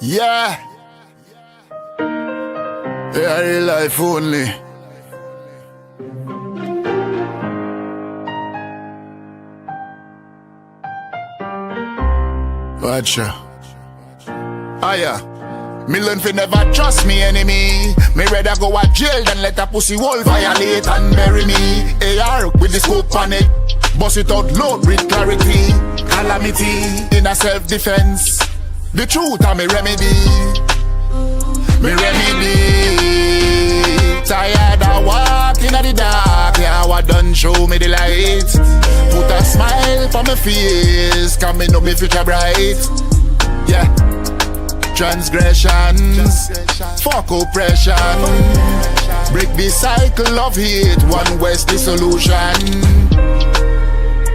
Yeah. Yeah, real life only. Gotcha. Ah yeah. Me learn fi never trust me enemy. Me rather go a jail than let a pussy wall violate and bury me. AR with the scope on it. Bust it out loud with clarity. Calamity in a self-defense. The truth are me remedy. Me remedy. Tired of walking in the dark. Yeah, what done show me the light. Put a smile on my face, cause me know me future bright. Yeah. Transgressions, fuck oppression. Break the cycle of hate, one West the solution.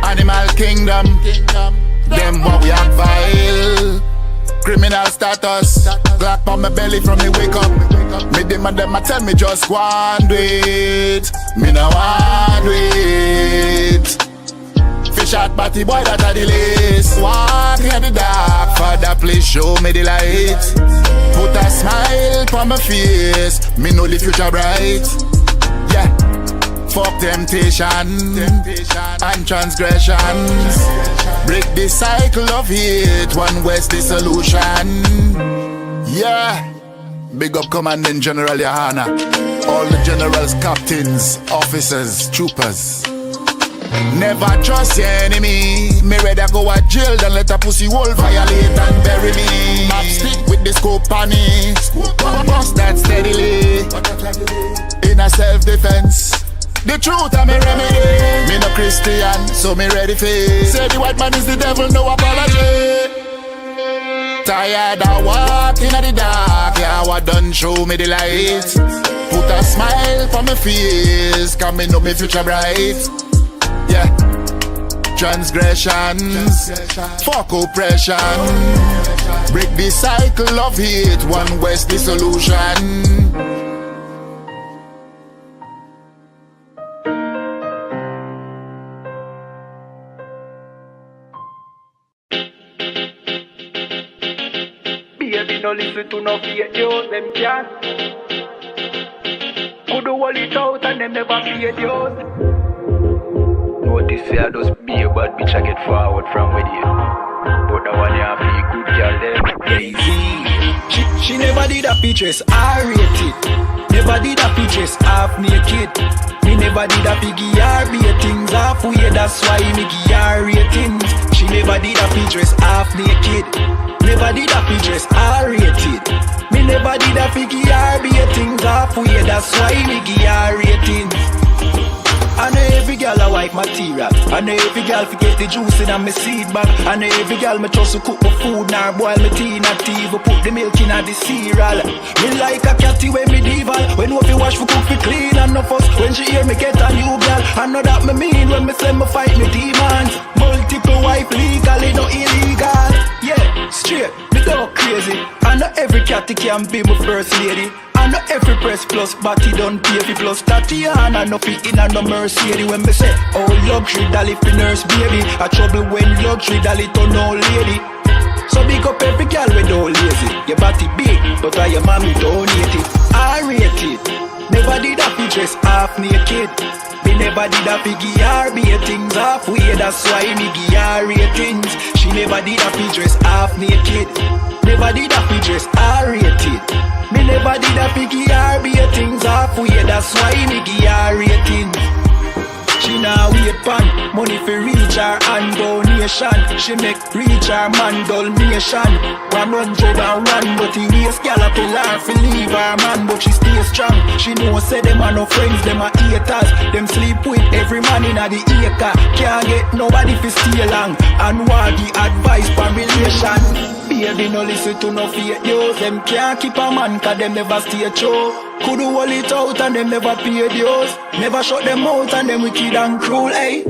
Animal kingdom, them what we are vile. Criminal status, black on my belly from me wake up. Me them and them a tell me just one do it. Me no want do it. Fish out party boy that a the lace. Walk in the dark, Father please show me the light. Put a smile on my face, me know the future bright. Yeah, fuck temptation and transgressions. Break the cycle of hate, one West the solution. Yeah, big up Commanding General YAHANNA. All the generals, captains, officers, troopers. Never trust your enemy. Me rather go a jail than let a pussy wall violate and bury me. Map stick with the scope on it. Bust that steadily. In a self-defense. The truth are me remedy. Me no Christian, so me ready for it. Say the white man is the devil, no apology. Tired of walking in the dark. Yeah, what done show me the light. Put a smile on my face, cause me know me future bright. Yeah, transgressions, fuck oppression. Break the cycle of hate, one West the solution. Baby, no listen to no fake news, them can't. Could do all it out and them never fake news. This year just be a bad bitch I get forward from with you. But the one you have to good girl then. She never did a pictures, I rate it. Never did a pictures, half naked. Me never did a piggy ratings halfway, that's why me give her ratings. She never did a pictures, half naked. Never did a pictures, I rated. Me never did a piggy ratings halfway, that's why me give her ratings. I know every girl a white material. I know every girl forget the juice in my seed bag. I know every girl me trust to cook my food, nor boil my tea, not even put the milk in the cereal. Me like a catty when medieval. When we wash for cook for clean and no fuss. When she hear me get a new girl, I know that me mean when me say me fight me demons. Multiple wife legally, no illegal. Yeah, straight, me go crazy. I know every catty can be my first lady. I know every press plus body done pay fi plus Tatiana no fi in a no Mercedes. When me say oh luxury dolly fi nurse baby, a trouble when luxury dolly turn old lady. So big up every girl we don't lazy. Your body big, but your mommy donate it. I rate it. Never did a fi dress half naked. Me never did a fi give her ratings halfway, that's why me give her ratings. She never did a fi dress half naked. Never did a fi dress I rated. Me never did a fi give her ratings halfway, that's why me give her ratings. She now wait pan money for reach her and donation. She make reach her man donation. 101, but he waste gal a pull her fi leave her man, but she stay strong. She know say them are no friends, them are haters. Them sleep with every man in a the acre. Can't get nobody fi stay long and want the advice for relation. Baby no listen to no fake news. Them can't keep a man cause them never stay true. Could do all it out and them never pay dues. Never shut them out and them wicked and cruel, eh?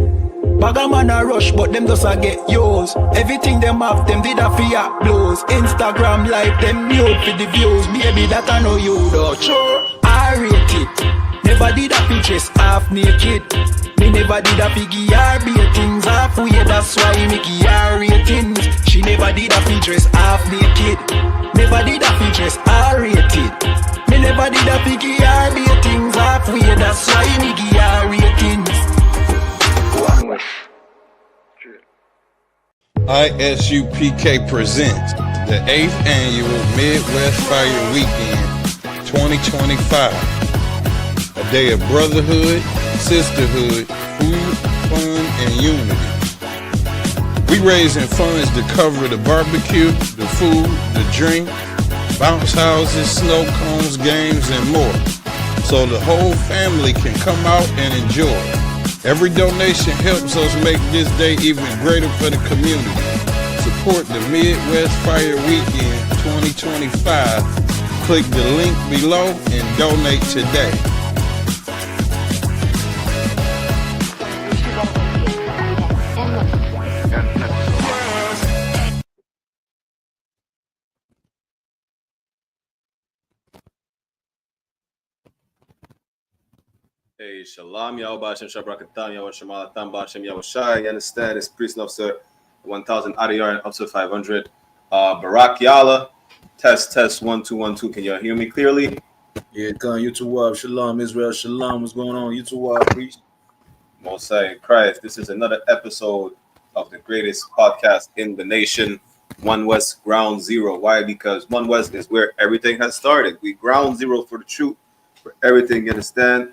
Bag a man a rush but them just a get yours. Everything them have them did a fear blows. Instagram live them nude for the views. Baby that I know you though. Sure, I rate it. Never did a pictures half naked. Me never did a figgy ratings halfway, that's why me give her ratings. She never did a pictures half naked. never did a features R-rated. Me never did a picky R ratings halfway. That's why me give R ratings. I.S.U.P.K presents the 8th annual Midwest Fire Weekend 2025. A day of brotherhood, sisterhood, food, fun, and unity. We raising funds to cover the barbecue, the food, the drink, bounce houses, snow cones, games, and more, so the whole family can come out and enjoy. Every donation helps us make this day even greater for the community. Support the Midwest Fire Weekend 2025. Click the link below and donate today. Hey, Shalom, Yahweh Hashem, Shabrakatam, Yahweh Shemala, Tamba, Hashem, Yahweh Shai. You understand? It's priest and officer 1000 Adiyar and officer 500. Barak Yala, test 1 2 1 2. Can y'all hear me clearly? Yeah, come you too. Shalom, Israel. Shalom. What's going on? You too, priest. Mosai in Christ. This is another episode of the greatest podcast in the nation, One West Ground Zero. Why? Because One West is where everything has started. We ground zero for the truth, for everything. You understand?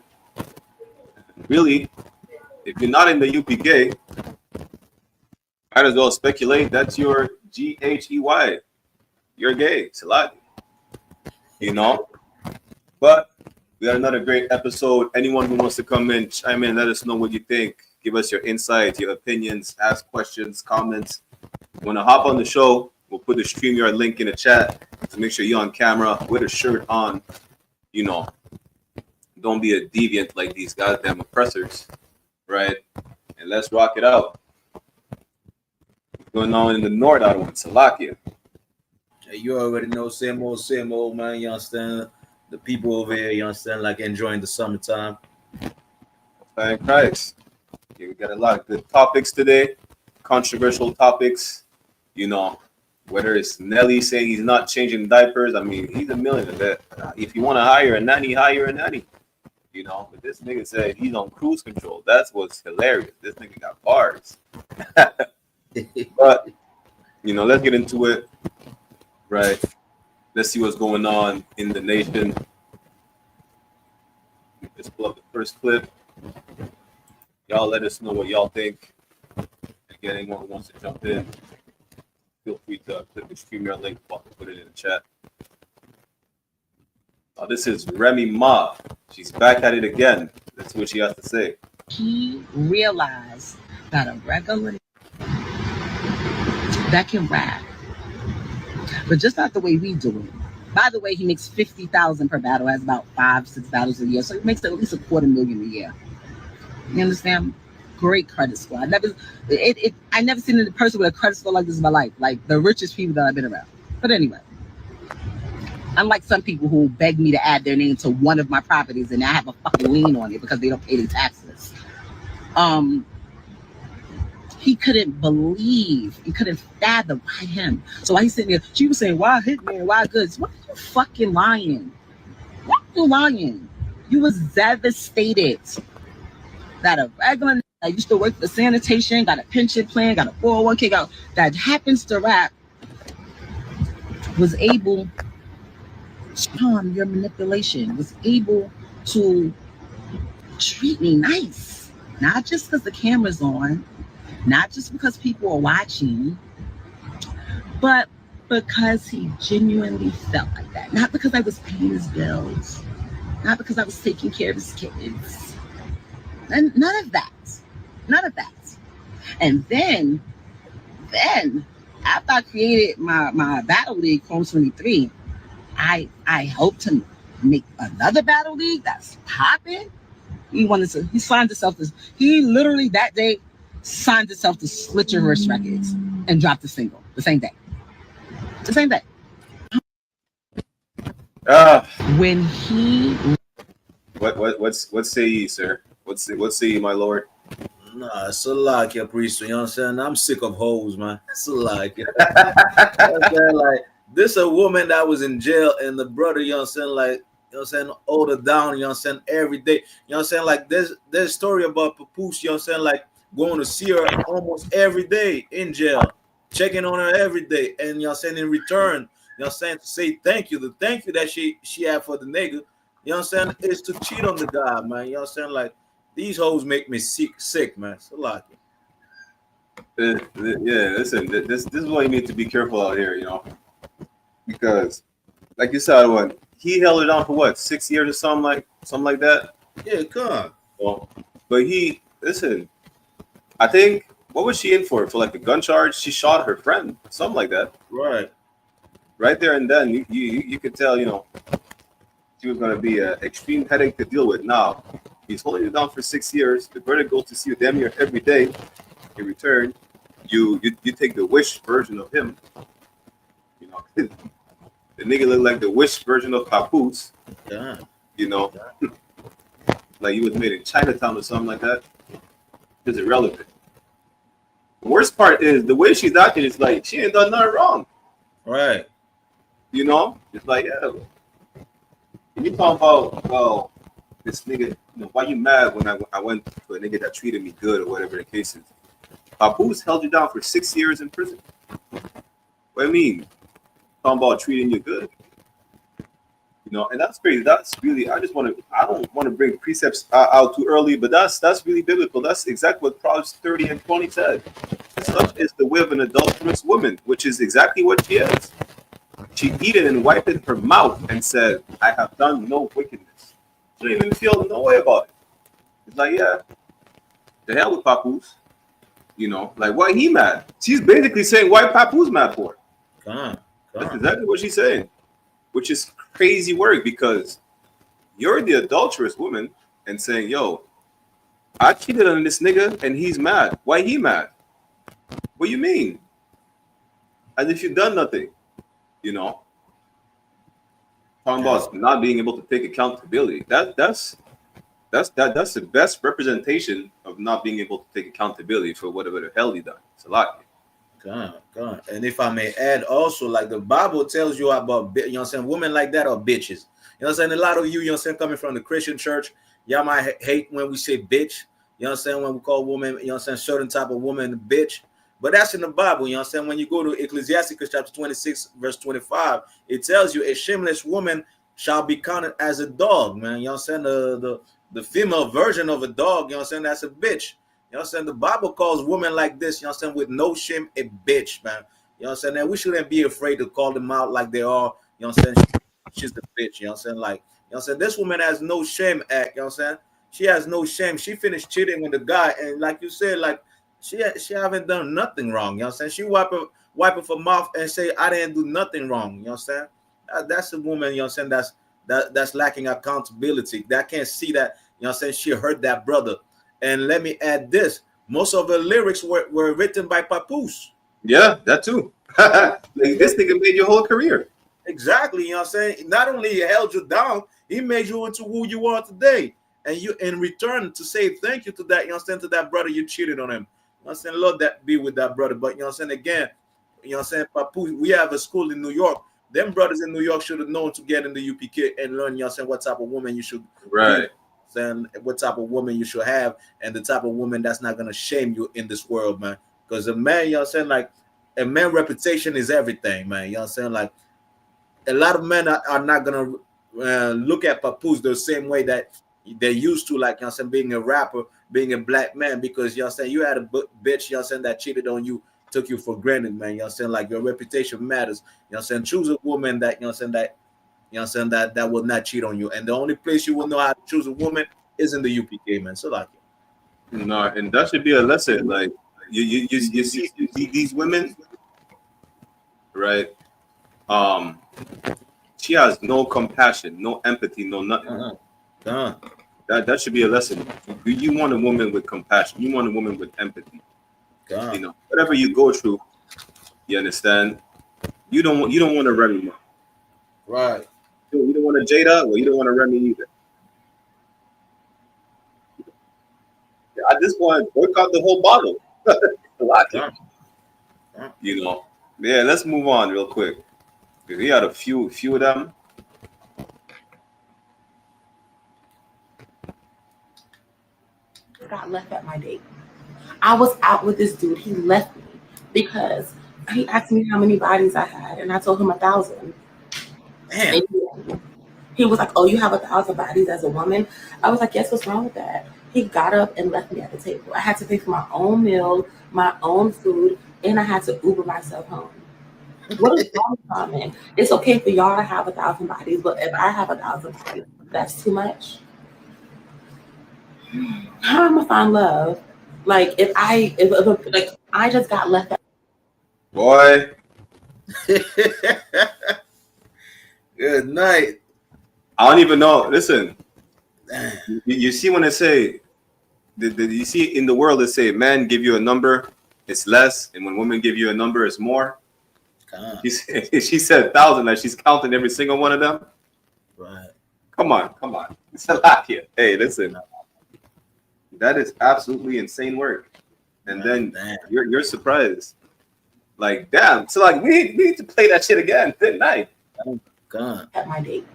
Really, if you're not in the UPK, might as well speculate that's your GHEY. You're gay. It's a lot. You know? But we got another great episode. Anyone who wants to come in, chime in, let us know what you think. Give us your insight, your opinions, ask questions, comments. Want to hop on the show, we'll put the StreamYard link in the chat to make sure you're on camera with a shirt on. You know, don't be a deviant like these goddamn oppressors, right? And let's rock it out. What's going on in the north out of Salakia? Hey, you already know, same old, man. You understand? The people over here, you understand, like enjoying the summertime. Thank Christ. Okay, we got a lot of good topics today, controversial topics. You know, whether it's Nelly saying he's not changing diapers. I mean, he's a millionaire. If you want to hire a nanny, hire a nanny. You know, but this nigga said he's on cruise control. That's what's hilarious. This nigga got bars. But, you know, let's get into it. Right. Let's see what's going on in the nation. Let's pull up the first clip. Y'all let us know what y'all think. Again, anyone who wants to jump in, feel free to click the StreamYard link, put it in the chat. This is Remy Ma. She's back at it again. That's what she has to say. He realized that a regular that can rap, but just not the way we do it. By the way, he makes $50,000 per battle, has about 5-6 battles a year, so he makes at least $250,000 a year. You understand? Great credit score. I never seen a person with a credit score like this in my life. Like the richest people that I've been around. But anyway. Unlike some people who beg me to add their name to one of my properties and I have a fucking lien on it because they don't pay their taxes. He couldn't fathom why him. So while he's sitting there, she was saying, why Hitman, why Goods? Why are you fucking lying? Why are you lying? You was devastated that a regular that used to work for sanitation, got a pension plan, got a 401k, that happens to rap, was able your manipulation, was able to treat me nice, not just because the camera's on, not just because people are watching, but because he genuinely felt like that. Not because I was paying his bills, not because I was taking care of his kids, and none of that. And then after I created my battle league, Chrome 23, I hope to make another battle league that's popping. He signed himself to, he literally that day signed himself to Slit Your Wrist Records and dropped a single the same day. When he What say ye, sir? What say ye, my lord? Nah, it's a lot, yeah, priest. You know what I'm saying? I'm sick of hoes, man. It's a lot. You know what I'm saying? Like, This a woman that was in jail, and the brother, you know what I'm saying, like, you know what I'm saying, hold her down, you know what I'm saying, every day. You know what I'm saying? Like there's story about Papoose, you know what I'm saying, like going to see her almost every day in jail, checking on her every day. And you know what I'm saying, in return, you know what I'm saying, to say thank you. The thank you that she had for the nigga, you know what I'm saying, is to cheat on the guy, man. You know what I'm saying? Like these hoes make me sick, man. So like Yeah, listen, this is why you need to be careful out here, you know, because like you said, what he held it down for what 6 years or something like that. yeah, come on. Well, but he listen. I think what was she in for like a gun charge? She shot her friend, something like that. Right. Right there and then, you could tell, you know, she was going to be an extreme headache to deal with. Now he's holding you down for 6 years. The brother goes to see you damn near every day. In return, you take the wish version of him. You know, the nigga look like the wish version of Papoose. Yeah. You know, like he was made in Chinatown or something like that. It's irrelevant. The worst part is the way she's acting. Is like she ain't done nothing wrong. Right. You know, it's like, yeah. You talking about, well, this nigga, you know, why you mad when I went to a nigga that treated me good or whatever the case is? Papoose held you down for 6 years in prison. What do you mean? Talking about treating you good. You know, and that's crazy. That's really, I don't want to bring precepts out too early, but that's really biblical. That's exactly what Proverbs 30 and 20 said. Such is the way of an adulterous woman, which is exactly what she is. She eaten and wiped her mouth and said, I have done no wickedness. She didn't even feel no way about it. It's like, yeah, the hell with Papoose. You know, like, why he mad? She's basically saying, why Papoose mad for? That's exactly what she's saying, which is crazy work because you're the adulterous woman and saying, yo, I cheated on this nigga and he's mad. Why he mad? What do you mean? As if you've done nothing, you know? Talking about not being able to take accountability. That's the best representation of not being able to take accountability for whatever the hell he done. It's a lot. God. And if I may add also, like the Bible tells you about, you know what I'm saying, women like that are bitches. You know what I'm saying? A lot of you know what I'm saying, coming from the Christian church, y'all might hate when we say bitch. You know what I'm saying? When we call women, you know what I'm saying, certain type of woman a bitch. But that's in the Bible, you know what I'm saying? When you go to Ecclesiastes chapter 26, verse 25, it tells you a shameless woman shall be counted as a dog, man. You know what I'm saying? The female version of a dog, you know what I'm saying? That's a bitch. You know what I'm saying? The Bible calls women like this, you know what I'm saying, with no shame, a bitch, man. You know what I'm saying? And we shouldn't be afraid to call them out like they are, you know what I'm saying? She's the bitch, you know what I'm saying? Like, you know what I'm saying? This woman has no shame act, you know what I'm saying? She has no shame. She finished cheating with the guy, and like you said, like, she haven't done nothing wrong, you know what I'm saying? She wipe her mouth and say, I didn't do nothing wrong, you know what I'm saying? That's a woman, you know what I'm saying, that's lacking accountability. That can't see that, you know what I'm saying, she hurt that brother. And let me add this. Most of the lyrics were written by Papoose. Yeah, that too. Like, this nigga made your whole career. Exactly, you know what I'm saying? Not only he held you down, he made you into who you are today. And you, in return, to say thank you to that, you know what I'm saying, to that brother, you cheated on him. You know what I'm saying? Lord, that be with that brother. But you know what I'm saying, again, you know what I'm saying, Papoose, we have a school in New York. Them brothers in New York should have known to get in the UPK and learn, you know what I'm saying, what type of woman you should be, and what type of woman you should have, and the type of woman that's not gonna shame you in this world, man. Because a man, you know what I'm saying, like a man reputation is everything, man. You know what I'm saying? Like a lot of men are not gonna look at Papoose the same way that they used to, like, you know what I'm saying, being a rapper, being a black man, because you know what I'm saying, you had a bitch, you know what I'm saying, that cheated on you, took you for granted, man. You know what I'm saying? Like your reputation matters. You know what I'm saying? Choose a woman that, you know what I'm saying, that, you know what I'm saying, that will not cheat on you. And the only place you will know how to choose a woman is in the UPK, man. So like, no, and that should be a lesson. Like you see these women, right? She has no compassion, no empathy, no nothing. That should be a lesson. You want a woman with compassion. You want a woman with empathy. You know, whatever you go through, you understand. You don't want a Remy mom. Right. You don't want a Jada, or you don't want a Remy either. At this point, work out the whole bottle. A lot. You know. Yeah, let's move on real quick. We had a few of them. Got left at my date. I was out with this dude. He left me because he asked me how many bodies I had, and I told him 1,000. Damn. And he was like, "Oh, you have 1,000 bodies as a woman?" I was like, "Yes, what's wrong with that?" He got up and left me at the table. I had to pay for my own meal, my own food, and I had to Uber myself home. What is wrong with y'all, man? It's okay for y'all to have 1,000 bodies, but if I have 1,000 bodies, that's too much. How am I find love? Like if I just got left at Boy, Good night. I don't even know. Listen, Damn. you see when they say, you see in the world they say, man give you a number, it's less, and when women give you a number, it's more. God. She said 1,000, like she's counting every single one of them. Right. Come on, it's a lot here. Hey, listen, that is absolutely insane work. And then Damn. you're surprised. Like, damn. So like we need to play that shit again, didn't I? God. at my date.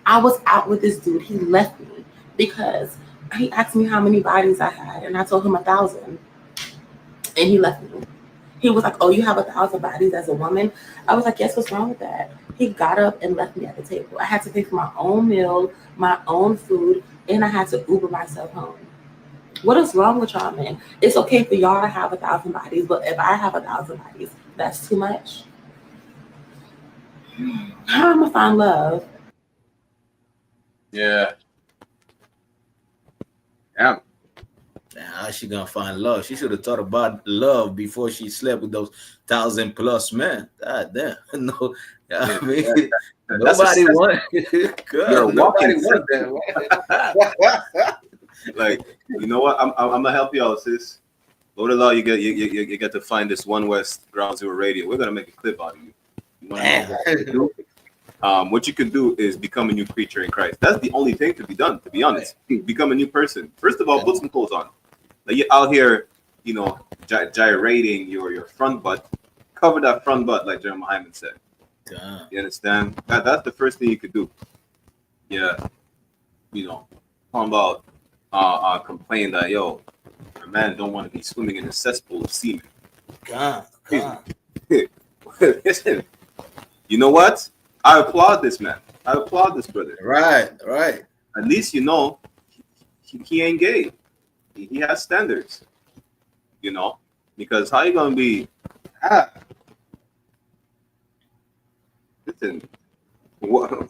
I was out with this dude. He left me because he asked me how many bodies I had, and I told him 1,000, and he left me. He was like, "Oh, you have 1,000 bodies as a woman?" I was like, "Yes, what's wrong with that?" He got up and left me at the table. I had to pay for my own meal, my own food, and I had to Uber myself home. What is wrong with y'all, man? It's okay for y'all to have 1,000 bodies, but if I have 1,000 bodies, that's too much. How am I find love? Yeah. Damn. Now, how she gonna find love? She should have thought about love before she slept with those 1,000+ men. God damn. No, I mean, nobody wants. You're Nobody walking wants that. Like, you know what? I'm gonna help you out, sis. Lord Allah, you get to find this One West Ground Zero Radio. We're gonna make a clip out of you. You wanna know what you can do? What you can do is become a new creature in Christ. That's the only thing to be done, to be honest. Become a new person. First of all, put some clothes on. Like you're out here, you know, gyrating your front butt. Cover that front butt, like Jeremiah Hyman said. God. You understand? That's the first thing you could do. Yeah. You know, talking about complain that a man don't want to be swimming in a cesspool of semen. God. Listen, you know what? I applaud this man. I applaud this brother. Right. At least you know he ain't gay. He has standards. You know, because how you gonna be? Listen,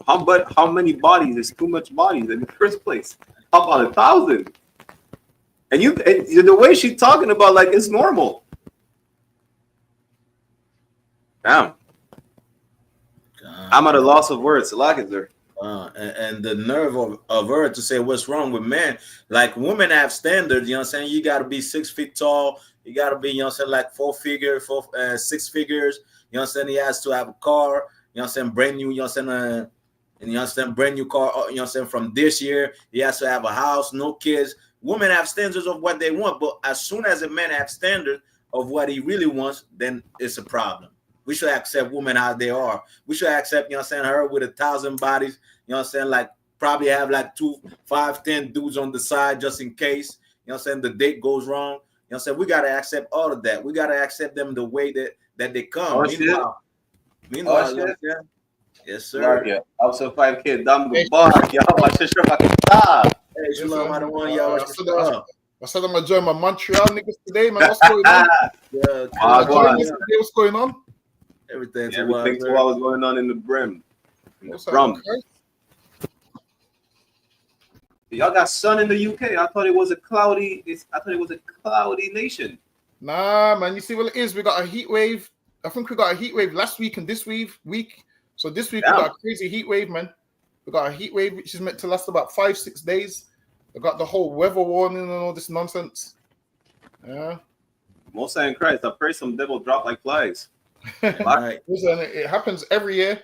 how many bodies is too much bodies in the first place? How about 1,000? And the way she's talking about, like, it's normal. Damn. God. I'm at a loss of words. Like it there. And the nerve of her to say what's wrong with men. Like women have standards, you know what I'm saying? You got to be 6 feet tall. You got to be, you know what I'm saying, like 6 figures. You know what I'm saying? He has to have a car, you know what I'm saying, brand new, you know what I'm saying, and you know what I'm saying, brand new car, you know what I'm saying, from this year. He has to have a house, no kids. Women have standards of what they want, but as soon as a man have standards of what he really wants, then it's a problem. We should accept women how they are. We should accept, you know what I'm saying, her with 1,000 bodies, you know what I'm saying, like probably have like 2, 5, 10 dudes on the side just in case, you know what I'm saying, the date goes wrong. You know what I'm saying? We got to accept all of that. We got to accept them the way that they come. Meanwhile, you know what I'm saying? Yes, sir. Yeah. Also 5K, damn good boy. Y'all watch this fucking stop. Hey, Shalom, I don't want y'all watch this stuff. I said I'm gonna join my Montreal niggas today, man. What's going on? What's going on? Everything's Everything's what was going on in the brim. Y'all got sun in the UK. I thought it was a cloudy. I thought it was a cloudy nation. Nah, man. You see what it is? We got a heat wave. I think we got a heat wave last week and this week. So this week we got a crazy heat wave, man. We got a heat wave which is meant to last about 5-6 days. We got the whole weather warning and all this nonsense. Yeah. Most in Christ, I pray some devil drop like flies. Right. Listen, it happens every year.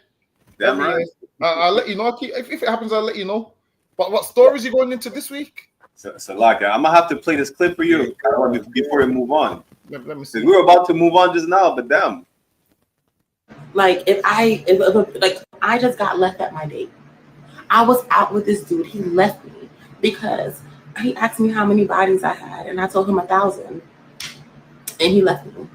Damn right. I'll let you know. If it happens, I'll let you know. But what stories are you going into this week? So like, I'm gonna have to play this clip for you before we move on. Let me see. We were about to move on just now, but damn. Like if I just got left at my date. I was out with this dude. He left me because he asked me how many bodies I had, and I told him 1,000, and he left me.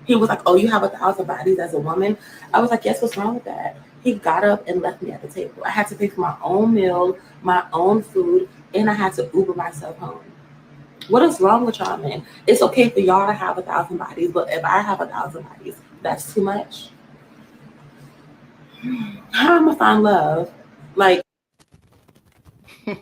He was like, "Oh, you have 1,000 bodies as a woman?" I was like, "Yes, what's wrong with that?" He got up and left me at the table. I had to pay for my own meal, my own food, and I had to Uber myself home. What is wrong with y'all, man? It's okay for y'all to have 1,000 bodies, but if I have 1,000 bodies, that's too much. How am I gonna find love? Like, I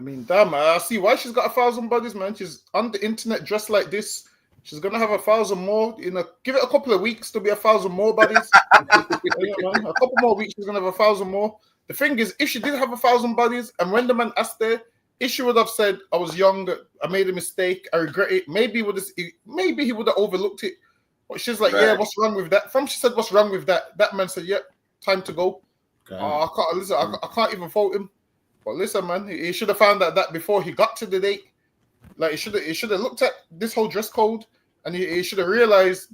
mean, damn, I see why she's got 1,000 bodies, man. She's on the internet dressed like this. She's gonna have 1,000 more. Give it a couple of weeks to be 1,000 more bodies. Yeah, man. A couple more weeks, she's gonna have 1,000 more. The thing is, if she did have 1,000 bodies, and when the man asked her, if she would have said, "I was young, I made a mistake, I regret it," maybe he would have overlooked it. But she's like, right. "Yeah, what's wrong with that?" From she said, "What's wrong with that?" That man said, "Yep, time to go." I can't listen. I can't even fault him. But listen, man, he should have found out that before he got to the date. Like, he should have looked at this whole dress code, and he should have realized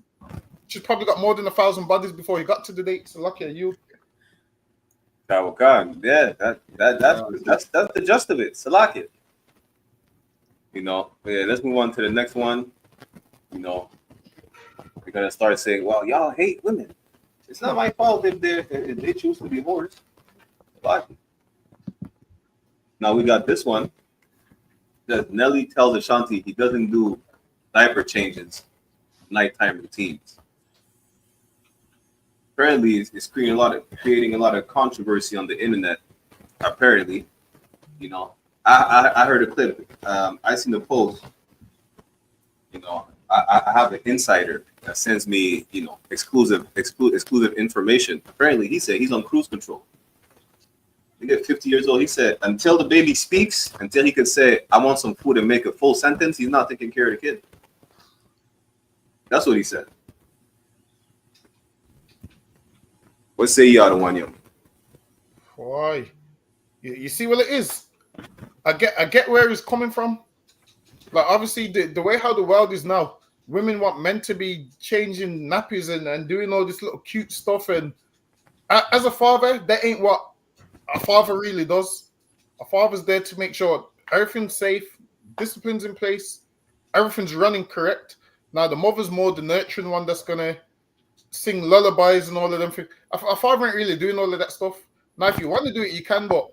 she's probably got more than 1,000 bodies before he got to the date. So lucky you. Yeah, that's the gist of it. Salaki. Yeah, let's move on to the next one. We're gonna start saying, "Well, y'all hate women. It's not my fault if they choose to be whores." Salaki. Now we got this one. That Nelly tells Ashanti he doesn't do diaper changes, nighttime routines. Apparently, it's creating a lot of controversy on the internet. Apparently, I heard a clip. I seen the post. I have an insider that sends me, exclusive information. Apparently, he said he's on cruise control. He get 50 years old. He said until the baby speaks, until he can say, "I want some food," and make a full sentence, he's not taking care of the kid. That's what he said. What say y'all to one young? Why? You see what it is? I get where he's coming from. Like, obviously, the way how the world is now, women want men to be changing nappies and doing all this little cute stuff. And as a father, that ain't what a father really does. A father's there to make sure everything's safe, discipline's in place, everything's running correct. Now, the mother's more the nurturing one that's going to sing lullabies and all of them things. A father ain't really doing all of that stuff. Now, if you want to do it, you can, but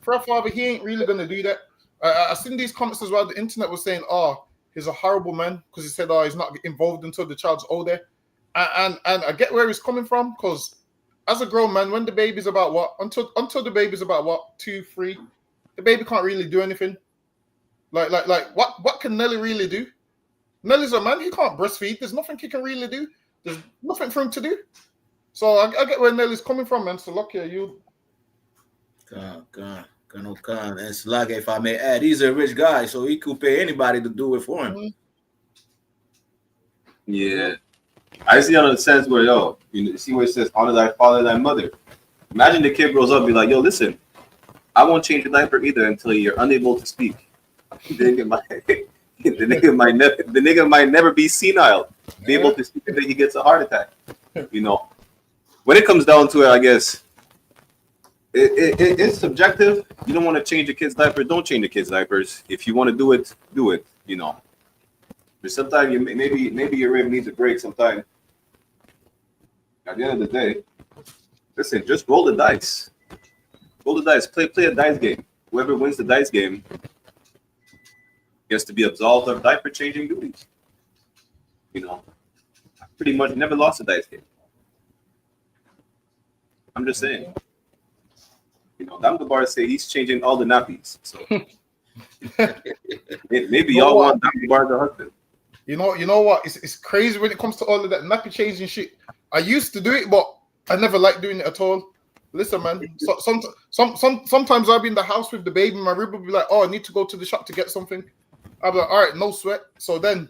for a father, he ain't really going to do that. I've seen these comments as well. The internet was saying, "Oh, he's a horrible man," because he said, "Oh, he's not involved until the child's older." And I get where he's coming from, because as a grown man, when the baby's about what? Until the baby's about what? 2, 3, the baby can't really do anything. Like what can Nelly really do? Nelly's a man, he can't breastfeed. There's nothing he can really do. There's nothing for him to do. So I get where Nelly's coming from, man. So lucky are you. God. And it's like, if I may add, he's a rich guy, so he could pay anybody to do it for him. Yeah. I see on the sense where, you see where it says, "Honor thy father and thy mother." Imagine the kid grows up and be like, "Yo, listen, I won't change the diaper either until you're unable to speak." The nigga might never be senile, be able to speak until he gets a heart attack. When it comes down to it, I guess it's subjective. You don't want to change the kid's diaper, don't change the kid's diapers. If you want to do it, do it. But sometimes maybe your rib needs a break. Sometimes. At the end of the day, listen, just roll the dice. Roll the dice. Play a dice game. Whoever wins the dice game gets to be absolved of diaper changing duties. I pretty much never lost a dice game. I'm just saying. Damgabar say he's changing all the nappies. So maybe y'all want Damgabar the husband. You know what? It's crazy when it comes to all of that nappy changing shit. I used to do it, but I never liked doing it at all. Listen, man. Sometimes I'll be in the house with the baby. My rib will be like, "Oh, I need to go to the shop to get something." I'll be like, "All right, no sweat." So then,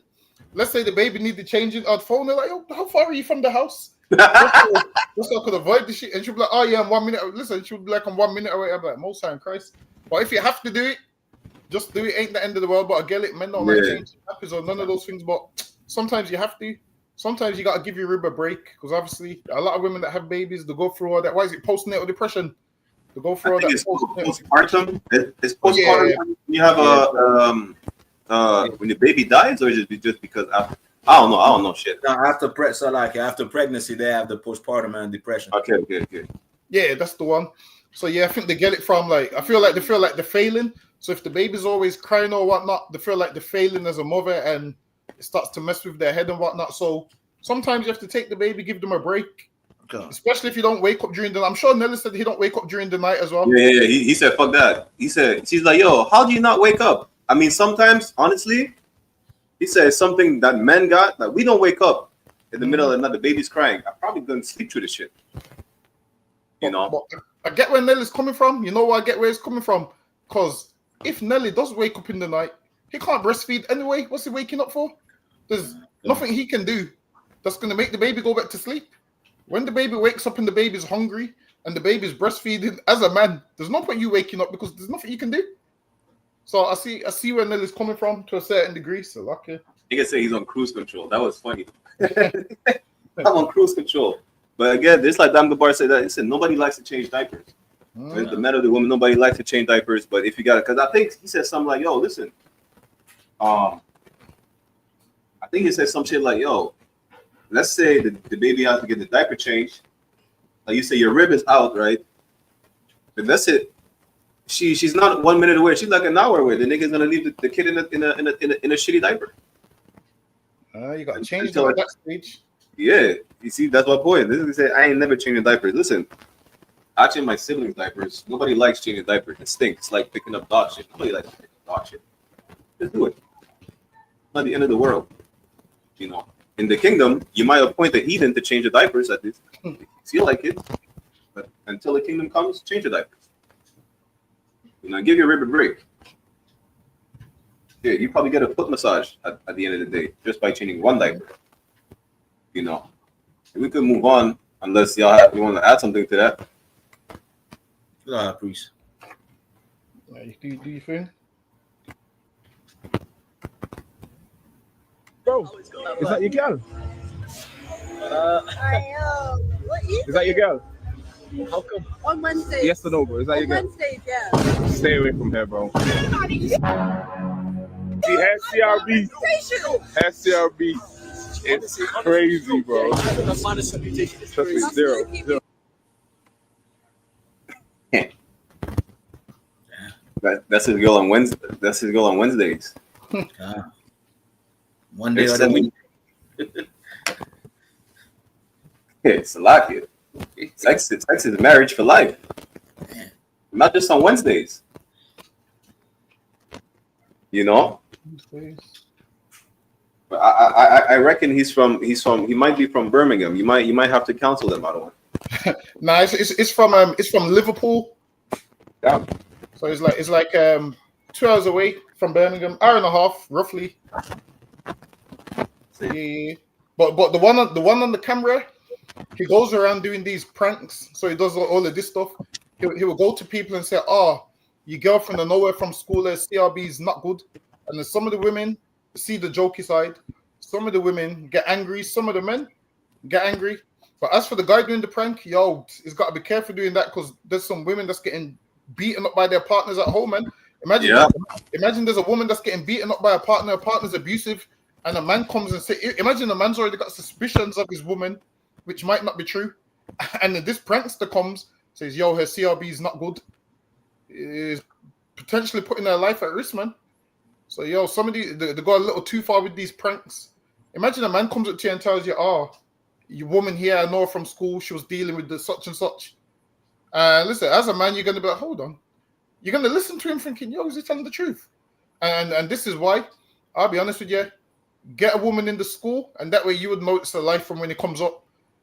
let's say the baby needed changing. I'd phone her like, "Yo, how far are you from the house?" Just so I could avoid the shit. And she'd be like, "Oh yeah, I'm 1 minute." Listen, she would be like, "I'm 1 minute away." I'm like, "Most time, Christ." But if you have to do it, just do it. Ain't the end of the world. But I get it. Men don't like changing nappies or none of those things. But sometimes you have to. sometimes you gotta give your rib a break because obviously a lot of women that have babies, they go through all that. Why is it postnatal depression? They go through I all think that it's postpartum. It's postpartum. Yeah. When you have when the baby dies, or just because after, I don't know shit. No, after pregnancy, they have the postpartum and depression. Okay. Yeah, that's the one. So yeah, I think they get it from like I feel like they're failing. So if the baby's always crying or whatnot, they feel like they're failing as a mother, and it starts to mess with their head and whatnot. So sometimes you have to take the baby, give them a break. Okay. Especially if you don't wake up during the night. I'm sure Nelly said he don't wake up during the night as well. Yeah. He said, fuck that. He said, she's like, yo, how do you not wake up? I mean, sometimes, honestly, he said something that men got, like, we don't wake up in the middle of the night, the baby's crying. I'm probably gonna sleep through the shit. You know? But I get where Nelly's coming from. You know why I get where he's coming from? Because if Nelly does wake up in the night, he can't breastfeed anyway. What's he waking up for? There's nothing he can do that's going to make the baby go back to sleep. When the baby wakes up and the baby's hungry and the baby's breastfeeding, as a man, there's no point you waking up because there's nothing you can do. So I see where Nelly's coming from to a certain degree. So okay. You can say he's on cruise control. That was funny. I'm on cruise control. But again, just like Dam Gabar said, that he said nobody likes to change diapers. The men or the women, nobody likes to change diapers. But if you got it, because I think he said something like, "Yo, listen." I think he said some shit like, "Yo, let's say the baby has to get the diaper changed. Like you say, your rib is out, right? But that's it. She's not 1 minute away. She's like an hour away. The nigga's gonna leave the kid in a shitty diaper. You got to change it at that stage. Yeah, you see, that's my point. This is say I ain't never changing diapers. Listen, I change my siblings' diapers. Nobody likes changing diapers. It stinks. It's like picking up dog shit. Nobody likes picking up dog shit. Just do it. Not the end of the world. You know, in the kingdom, you might appoint a heathen to change the diapers at this. Feel like it, but until the kingdom comes, change the diapers. You know, give your rib a break. Yeah, you probably get a foot massage at the end of the day just by changing one diaper. You know, we could move on unless you want to add something to that. Priest. Do you think? Bro, is that your girl? I know. What is Is that your girl? How come? On Wednesday. Yes or no, bro? Is that your girl? Wednesdays, yeah. Stay away from her, bro. She has CRB. SCRB. It's crazy, bro. Trust me, zero. That's his girl on Wednesday. That's his girl on Wednesdays. One day of the week. It's a lot here. Sex is marriage for life. Not just on Wednesdays. You know? But I reckon he might be from Birmingham. You might have to counsel them. I don't know. Nah, it's from Liverpool. Yeah. So it's like 2 hours away from Birmingham, hour and a half roughly. Yeah. But the one on the camera, he goes around doing these pranks. So he does all of this stuff. He will go to people and say, "Oh, your girlfriend I know her from school. Her CRB is not good." And then some of the women see the jokey side. Some of the women get angry. Some of the men get angry. But as for the guy doing the prank, yo, he's got to be careful doing that because there's some women that's getting beaten up by their partners at home, man. Imagine there's a woman that's getting beaten up by a partner. Her partner's abusive, and a man comes and say, imagine a man's already got suspicions of his woman, which might not be true, and then this prankster comes, says, "Yo, her CRB is not good," is potentially putting her life at risk, man. So, yo, somebody they go a little too far with these pranks. Imagine a man comes up to you and tells you, "Oh, your woman here, I know her from school. She was dealing with the such and such." Listen, as a man, you're going to be like, hold on. You're going to listen to him thinking, yo, is he telling the truth? And this is why, I'll be honest with you, get a woman in the school, and that way you would notice the life from when it comes up.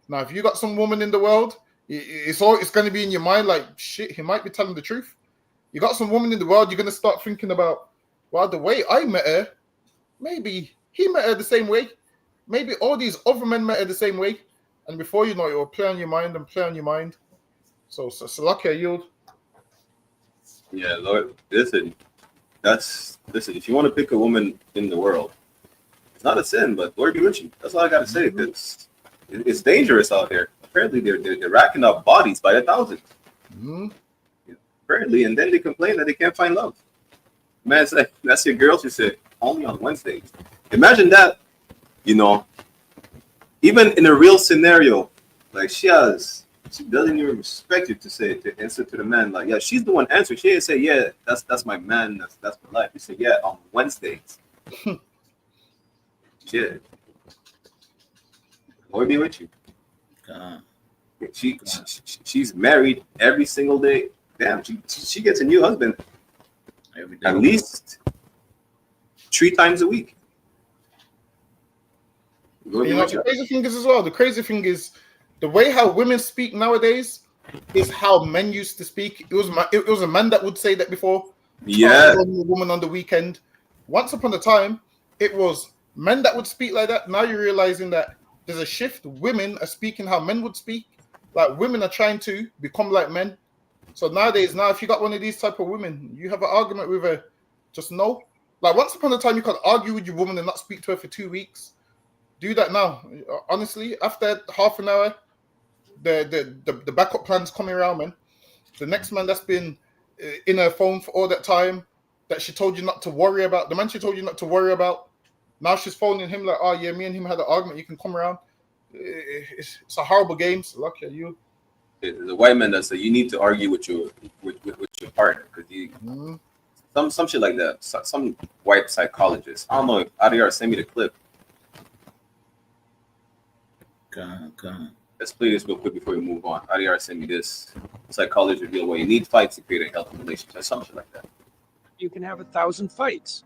Now, if you got some woman in the world, it's going to be in your mind like, shit, he might be telling the truth. You got some woman in the world, you're going to start thinking about, well, the way I met her, maybe he met her the same way. Maybe all these other men met her the same way. And before you know it, will play on your mind and play on your mind. So lucky I yield. Yeah, Lord, listen. If you want to pick a woman in the world, It's not a sin, but Lord be with you. That's all I gotta say. It's dangerous out there. Apparently, they're racking up bodies by the thousands. Apparently, and then they complain that they can't find love. Man, it's like, that's your girl. She said only on Wednesdays. Imagine that. You know, even in a real scenario, like she doesn't even respect you to answer to the man. Like, yeah, she's the one answering. She didn't say, yeah, that's my man. That's my life. She said, yeah, on Wednesdays. Shit. Lord be with you. She's married every single day. Damn, she gets a new husband every day, at least 3 times a week. You know, the crazy thing is as well. The crazy thing is the way how women speak nowadays is how men used to speak. It was a man that would say that before. Yeah, a woman on the weekend. Once upon a time, it was men that would speak like that. Now you're realizing that there's a shift. Women are speaking how men would speak. Like women are trying to become like men. So nowadays, if you got one of these type of women, you have an argument with her, just no. Like once upon a time, you could argue with your woman and not speak to her for 2 weeks. Do that now. Honestly, after half an hour, the backup plan's coming around, man. The next man that's been in her phone for all that time, that she told you not to worry about, the man she told you not to worry about, now she's phoning him like, oh yeah, me and him had an argument, you can come around. It's a horrible game. So lucky at you. The white man that said you need to argue with your partner because you some shit like that. Some white psychologist. I don't know if Adiyar sent me the clip. Let's play this real quick before we move on. Adiyar sent me this. Psychology reveal why you need fights to create a healthy relationship or something like that. You can have 1,000 fights.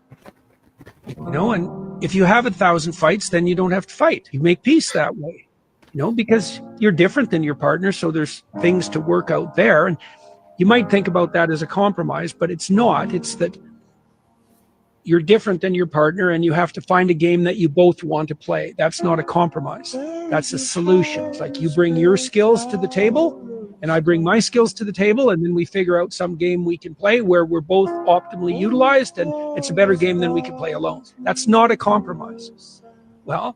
You know, and if you have 1,000 fights, then you don't have to fight. You make peace that way. You know, because you're different than your partner, so there's things to work out there. And you might think about that as a compromise, but it's not. It's that you're different than your partner and you have to find a game that you both want to play. That's not a compromise. That's a solution. It's like you bring your skills to the table and I bring my skills to the table, and then we figure out some game we can play where we're both optimally utilized, and it's a better game than we can play alone. That's not a compromise. Well,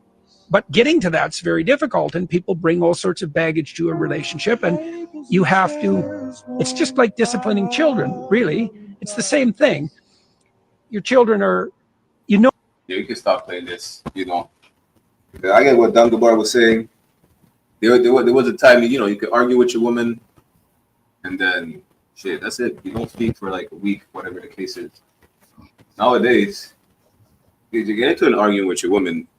but getting to that's very difficult, and people bring all sorts of baggage to a relationship, and you have to, it's just like disciplining children, really. It's the same thing. Your children are, you know. Yeah, you can stop playing this, you know. I get what Dungabar was saying. There was a time, you know, you could argue with your woman, and then, shit, that's it. You don't speak for like a week, whatever the case is. Nowadays, you get into an argument with your woman,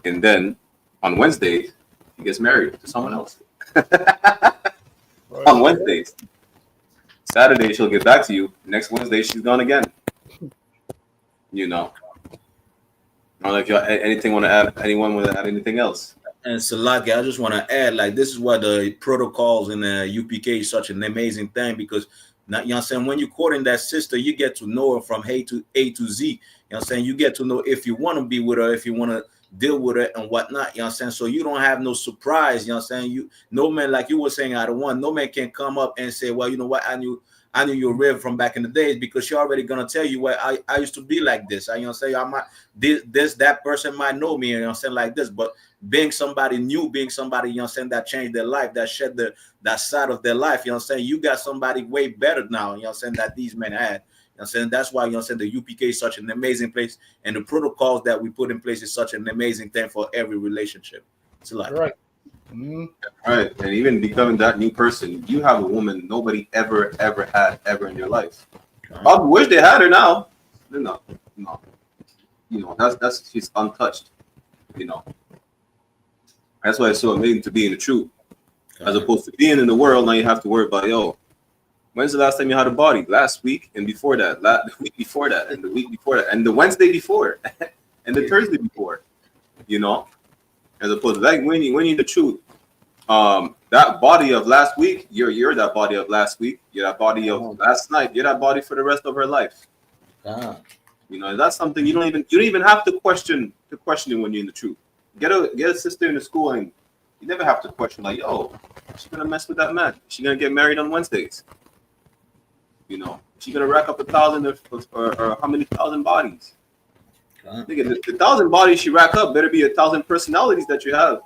and then on Wednesdays, she gets married to someone else. On Wednesdays. Saturday, she'll get back to you. Next Wednesday, she's gone again. You know. I don't know if y'all anyone want to add anything else? And Salaki, I just want to add, like, this is why the protocols in the UPK is such an amazing thing, because, you know what I'm saying, when you're courting that sister, you get to know her from A to Z. You know what I'm saying? You get to know if you want to be with her, if you want to deal with it and whatnot. You know what I'm saying? So you don't have no surprise. You know what I'm saying? No man, like you were saying out of one, no man can come up and say, well, you know what, I knew your rib from back in the days, because she already gonna tell you what I used to be like this. You know what I'm saying? I might that person might know me, you know what I'm saying, like this, but being somebody new, being somebody, you know what I'm saying, that changed their life, that shed that side of their life, you know what I'm saying? You got somebody way better now, you know what I'm saying, that these men had. You know what I'm saying? That's why, you know what I'm saying, the UPK is such an amazing place, and the protocols that we put in place is such an amazing thing for every relationship. It's like right. Right. And even becoming that new person, you have a woman nobody ever had in your life. I wish they had her now. No. You know, that's she's untouched. You know. That's why it's so amazing to be in the truth. As opposed to being in the world, now you have to worry about, yo, when's the last time you had a body? Last week, and before that, the week before that, and the week before that, and the Wednesday before, and the Thursday before, you know? As opposed to like when you're in the truth, that body of last week, you're that body of last week, you're that body of last night, you're that body for the rest of her life. You know, that's something you don't even have to question it when you're in the truth. Get a sister in the school, and you never have to question, like, yo, she's gonna mess with that man. She's gonna get married on Wednesdays. You know, she's gonna rack up 1,000 or how many thousand bodies. Nigga, the 1,000 bodies she rack up better be 1,000 personalities that you have.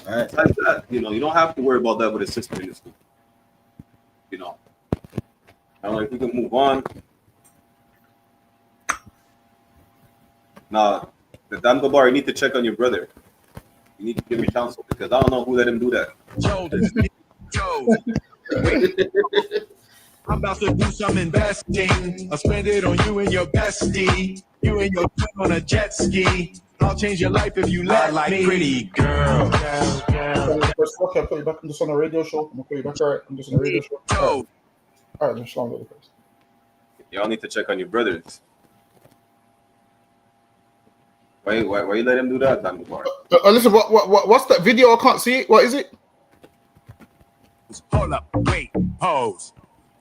All right. Besides that, you know, you don't have to worry about that with a sister in the school. You know. I don't know if we can move on. Now, the Dan Gabar, you need to check on your brother. You need to give me counsel because I don't know who let him do that. I'm about to do some investing. I'll spend it on you and your bestie. You and your friend on a jet ski. I'll change your life if you let me. Pretty girl. Okay, I'll put you back. I'm just on a radio show. I'm gonna put you back. All right, I'm just on a radio show. All right, then Shalom go first. Y'all need to check on your brothers. Why you let him do that, Dan Gabar? Listen, what's that video? I can't see it. What is it? Hold up, wait, pose.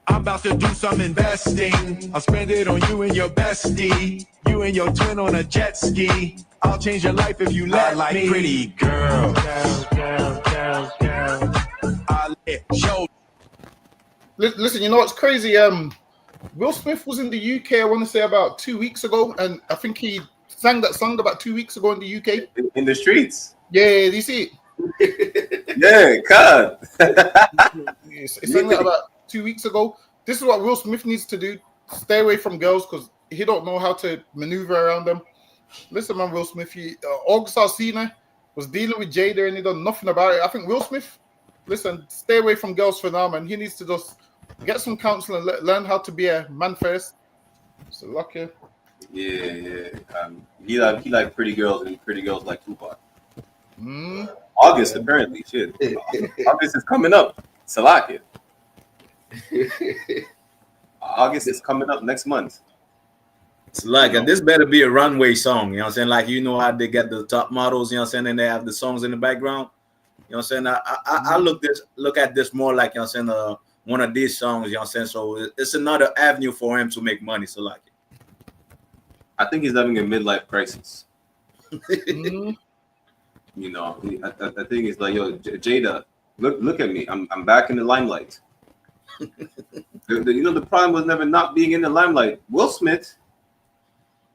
I'm about to do some investing. I'll spend it on you and your bestie. You and your twin on a jet ski. I'll change your life if you let me. Pretty girl. I'll let show. Listen, you know what's crazy? Will Smith was in the UK, I want to say about 2 weeks ago, and I think he sang that song about 2 weeks ago in the UK. In the streets. Yeah, do you see it? Yeah, God. He sang that about 2 weeks ago. This is what Will Smith needs to do. Stay away from girls because he don't know how to maneuver around them. Listen, man, Will Smith, August Alsina was dealing with Jada and he done nothing about it. I think Will Smith, listen, stay away from girls for now, man. He needs to just get some counsel and learn how to be a man first. So lucky. Yeah. He like pretty girls and pretty girls like Tupac. August, apparently. Shit. August is coming up. Salaki. August is coming up next month. It's like this better be a runway song, you know what I'm saying? Like, you know how they get the top models, you know what I'm saying, and they have the songs in the background. You know what I'm saying? I look at this more like, you know what I'm saying, one of these songs, you know what I'm saying? So it's another avenue for him to make money. So like, I think he's having a midlife crisis. You know, I think it's like, yo, Jada, look at me. I'm back in the limelight. You know, the problem was never not being in the limelight. Will Smith,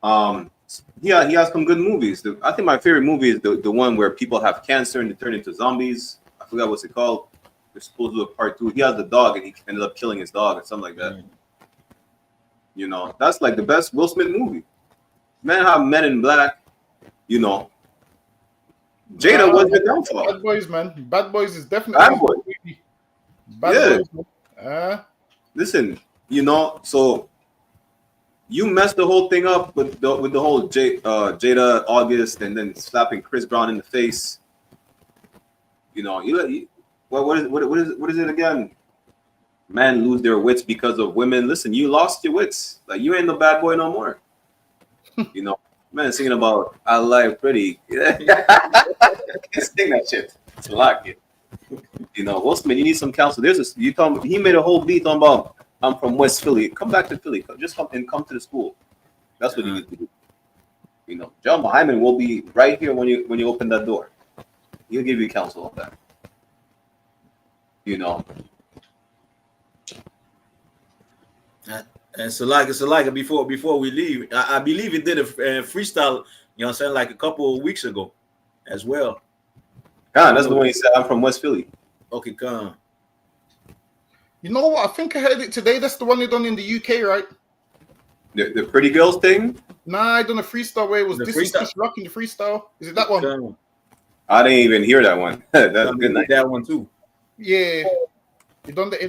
he has some good movies. I think my favorite movie is the one where people have cancer and they turn into zombies. I forgot what's it called. They're supposed to do a part 2. He has the dog and he ended up killing his dog or something like that. You know, that's like the best Will Smith movie. Man, have Men in Black. You know, Jada was the downfall. Bad Boys, man. Bad Boys is definitely Bad Boys. Bad Boys, man. Listen, you know, so you messed the whole thing up with the whole Jada August and then slapping Chris Brown in the face. You know, what is it again? Men lose their wits because of women. Listen, you lost your wits. Like, you ain't no bad boy no more. You know, man singing about I like pretty. Can't sing that shit. It's a lot, kid. You know, Will Smith, you need some counsel. He made a whole beat on about I'm from West Philly. Come back to Philly. Just come to the school. That's what you need to do. You know, John Hyman will be right here when you open that door. He'll give you counsel on that. You know. And Salika, before we leave, I believe he did a freestyle, you know what I'm saying, like a couple of weeks ago as well. God, that's the one he said, I'm from West Philly. Okay, come. You know what? I think I heard it today. That's the one they done in the UK, right? The pretty girls thing? Nah, I done a freestyle where it was this is Chris Rock in the freestyle. Is it that one? I didn't even hear that one. That's good night. That one too. Yeah. He done that he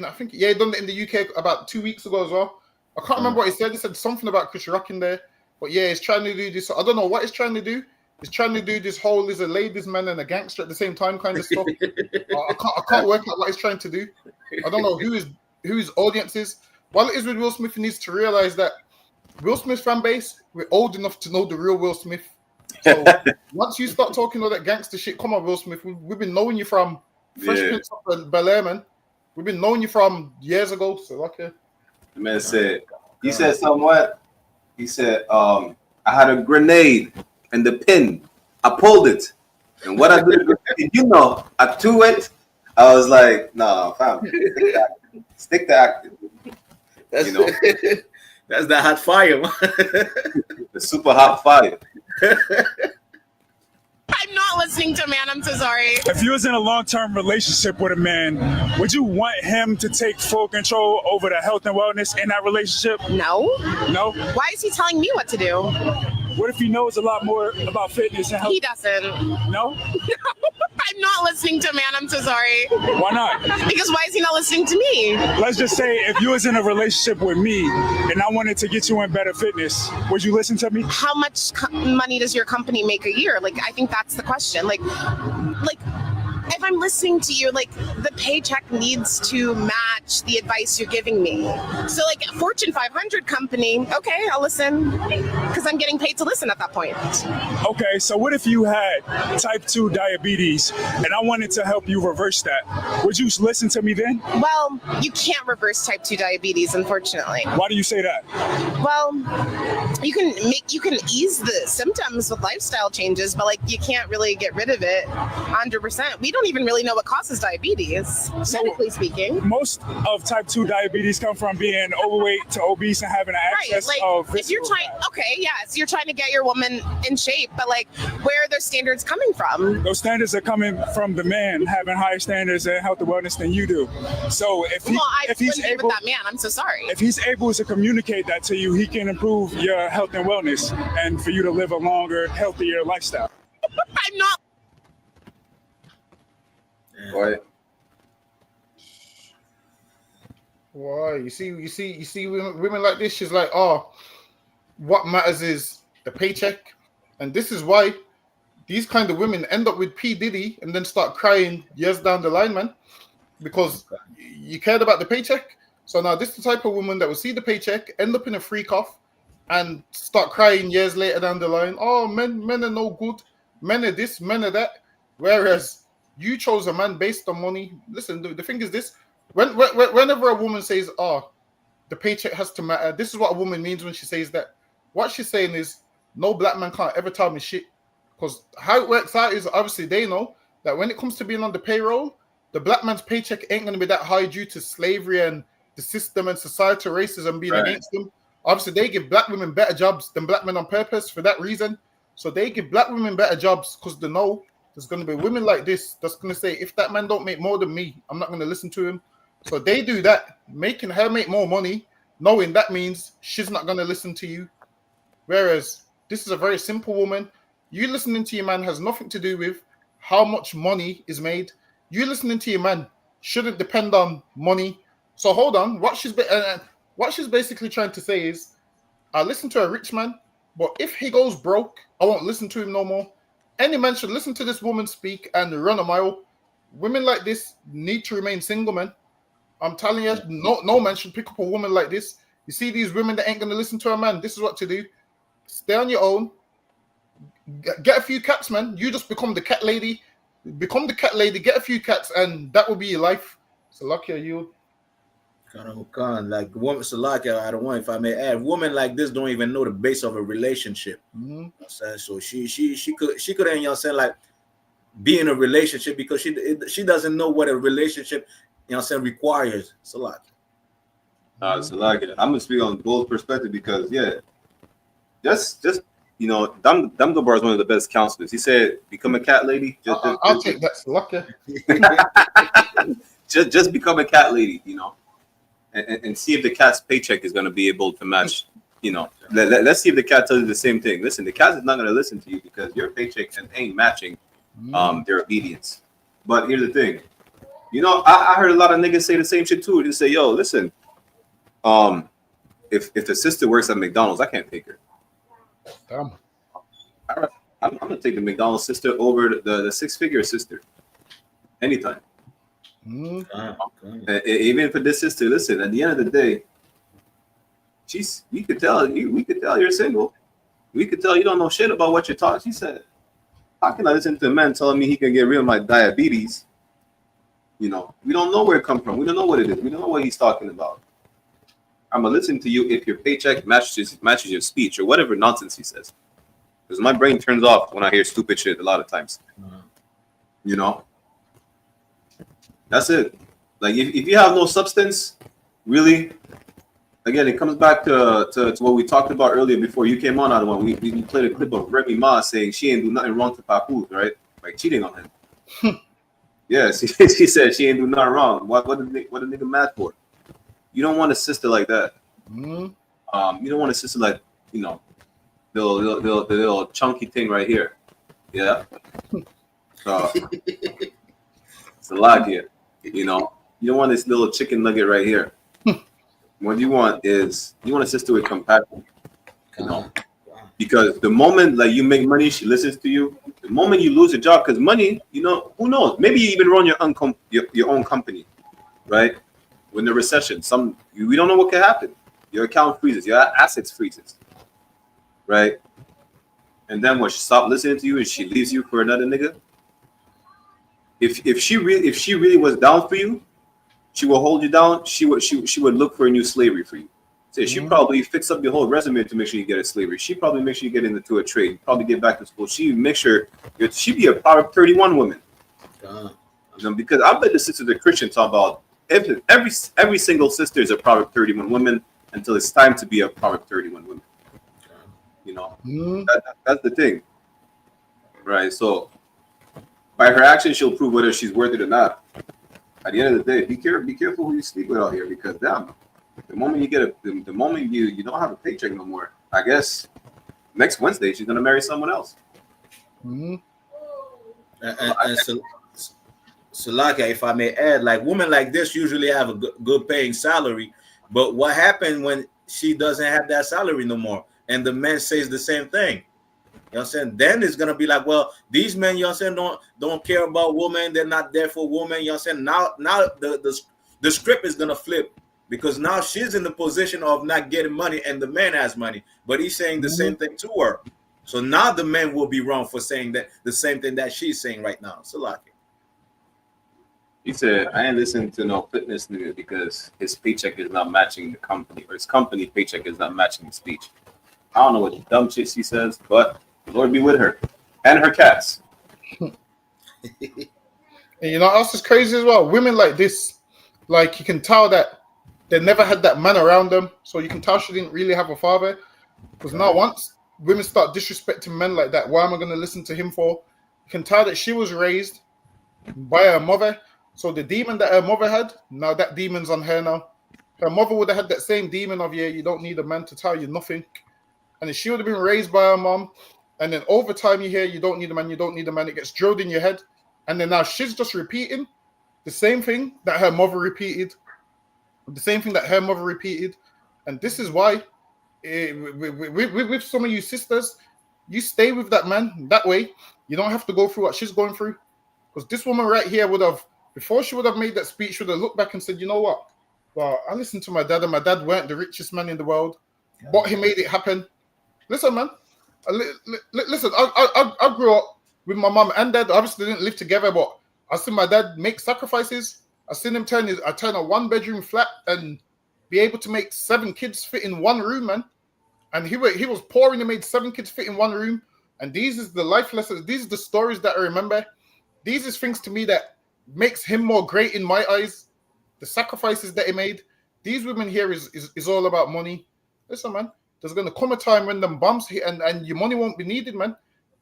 done that in the UK about 2 weeks ago as well. I can't remember what he said. He said something about Chris Rock in there. But yeah, he's trying to do this. I don't know what he's trying to do. He's trying to do this whole is a ladies man and a gangster at the same time kind of stuff. I can't work out what he's trying to do. I don't know who his audience is. While it is with Will Smith, he needs to realize that Will Smith's fan base, we're old enough to know the real Will Smith. So once you start talking all that gangster shit, come on, Will Smith, we've been knowing you from Fresh Prince of Bel-Air, man. We've been knowing you from years ago. So okay. The man said, he said somewhat. He said, I had a grenade and the pin. I pulled it. And what I did, you know, I threw it. I was like, nah, fam. Stick to acting. That's, you know. That's the hot fire, man. The super hot fire. I'm not listening to man. I'm so sorry. If you was in a long-term relationship with a man, would you want him to take full control over the health and wellness in that relationship? No. No? Why is he telling me what to do? What if he knows a lot more about fitness and health? He doesn't. No? I'm not listening to man. I'm so sorry. Why not? Because why is he not listening to me? Let's just say if you was in a relationship with me and I wanted to get you in better fitness, would you listen to me? How much money does your company make a year? Like, I think that's the question. Like, if I'm listening to you, like, the paycheck needs to match the advice you're giving me. So, like, a Fortune 500 company, okay, I'll listen because I'm getting paid to listen at that point. Okay, so what if you had type 2 diabetes and I wanted to help you reverse that? Would you listen to me then? Well, you can't reverse type 2 diabetes, unfortunately. Why do you say that? Well, you can ease the symptoms with lifestyle changes, but like you can't really get rid of it 100%. We don't even really know what causes diabetes, medically speaking. Most of type 2 diabetes come from being overweight to obese and having an excess of if you're trying, okay, yes, you're trying to get your woman in shape, but like, where are those standards coming from? Those standards are coming from the man having higher standards in health and wellness than you do. So if he's able, with that man, I'm so sorry. If he's able to communicate that to you, he can improve your health and wellness and for you to live a longer, healthier lifestyle. I'm not. Right. Why? You see women like this, she's like, oh, what matters is the paycheck. And this is why these kind of women end up with P. Diddy and then start crying years down the line, man. Because you cared about the paycheck. So now this is the type of woman that will see the paycheck, end up in a freak off, and start crying years later down the line. Oh, men are no good. Men are this, men are that. Whereas you chose a man based on money. Listen, the thing is this. Whenever a woman says, oh, the paycheck has to matter, this is what a woman means when she says that. What she's saying is, no black man can't ever tell me shit. Because how it works out is, obviously, they know that when it comes to being on the payroll, the black man's paycheck ain't going to be that high due to slavery and the system and societal racism being against them. Obviously, they give black women better jobs than black men on purpose for that reason. So they give black women better jobs because they know there's going to be women like this that's going to say, if that man don't make more than me, I'm not going to listen to him. So they do that, making her make more money, knowing that means she's not going to listen to you. Whereas this is a very simple woman. You listening to your man has nothing to do with how much money is made. You listening to your man shouldn't depend on money. So hold on. What she's basically trying to say is, I listen to a rich man, but if he goes broke, I won't listen to him no more. Any man should listen to this woman speak and run a mile. Women like this need to remain single, man. I'm telling you, no man should pick up a woman like this. You see these women that ain't going to listen to a man, this is what to do. Stay on your own. Get a few cats, man. You just become the cat lady. Become the cat lady, get a few cats, and that will be your life. So lucky are you. Like woman, so lucky I don't want, if I may add, women like this don't even know the base of a relationship. Mm-hmm. So she could, you know, say like be in a relationship because she doesn't know what a relationship, you know, saying requires. So lucky. So like I'm gonna speak on both perspectives because just you know, Dumbledore is one of the best counselors. He said, "Become a cat lady." I'll take that. Lucky. just become a cat lady, you know, and see if the cat's paycheck is going to be able to match. You know, let's see if the cat tells you the same thing. Listen, the cat is not going to listen to you because your paycheck ain't matching their obedience. But here's the thing, you know, I heard a lot of niggas say the same shit too. They say, "Yo, listen, if the sister works at McDonald's, I can't take her." Damn. I'm gonna take the McDonald's sister over the six-figure sister anytime. Even for this sister, listen. At the end of the day, we could tell you're single. We could tell you don't know shit about what you're talking. She said, "How can I listen to a man telling me he can get rid of my diabetes?" You know, we don't know where it comes from. We don't know what it is. We don't know what he's talking about. I'm gonna listen to you if your paycheck matches your speech or whatever nonsense he says. Because my brain turns off when I hear stupid shit a lot of times. You know? That's it. Like if you have no substance, really, again, it comes back to what we talked about earlier before you came on. One we played a clip of Remy Ma saying she ain't do nothing wrong to Papoose, right? Like cheating on him. Yeah, she said she ain't do nothing wrong. What the nigga mad for? You don't want a sister like that. You don't want a sister like, you know, the little chunky thing right here. Yeah. So it's a lot here. You know, you don't want this little chicken nugget right here. What you want is you want a sister with compassion. You know, because the moment like you make money, she listens to you. The moment you lose a job, because money, you know, who knows? Maybe you even run your own company, right? When the recession, we don't know what can happen. Your account freezes, your assets freezes, right? And then when she stops listening to you and she leaves you for another nigga, if she really was down for you, she will hold you down. She would look for a new slavery for you. So she probably fix up your whole resume to make sure you get a slavery. She probably make sure you get into a trade. Probably get back to school. She make sure she be a Proverb 31 woman. You know, because I bet the sisters are Christian talk about every single sister is a Proverb 31 woman until it's time to be a Proverb 31 woman. You know, that's the thing, right? So by her actions, she'll prove whether she's worth it or not. At the end of the day, be careful who you sleep with out here, because damn, the moment you get the moment you don't have a paycheck no more, I guess next Wednesday she's gonna marry someone else. And so like, if I may add, like women like this usually have a good paying salary, but what happened when she doesn't have that salary no more, and the man says the same thing? You know what I'm saying? Then it's gonna be like, well, these men, you know what I'm saying, don't care about women, they're not there for women. You know what I'm saying? Now the script is gonna flip, because now she's in the position of not getting money and the man has money, but he's saying the same thing to her. So now the man will be wrong for saying that the same thing that she's saying right now. So like, he said, I ain't listening to no fitness nigga because his paycheck is not matching the company, or his company paycheck is not matching his speech. I don't know what dumb shit she says, but the Lord be with her and her cats. And you know what else is crazy as well? Women like this, like you can tell that they never had that man around them. So you can tell she didn't really have a father. Because now once women start disrespecting men like that, why am I going to listen to him for? You can tell that she was raised by her mother. So the demon that her mother had, now that demon's on her now. Her mother would have had that same demon of, yeah, you don't need a man to tell you nothing. And if she would have been raised by her mom, and then over time you hear you don't need a man, you don't need a man, it gets drilled in your head. And then now she's just repeating the same thing that her mother repeated. The same thing that her mother repeated. And this is why with some of you sisters, you stay with that man. That way, you don't have to go through what she's going through. Because this woman right here would have, before she would have made that speech, she would have looked back and said, you know what? Well, I listened to my dad, and my dad weren't the richest man in the world, but he made it happen. Listen, man. Listen, I grew up with my mom and dad. Obviously, didn't live together, but I seen my dad make sacrifices. I seen him turn a one-bedroom flat and be able to make 7 kids fit in one room, man. And he was poor and he made 7 kids fit in one room. And these is the life lessons. These are the stories that I remember. These is things to me that makes him more great in my eyes. The sacrifices that he made. These women here is all about money. Listen, man. There's gonna come a time when them bombs hit and your money won't be needed, man.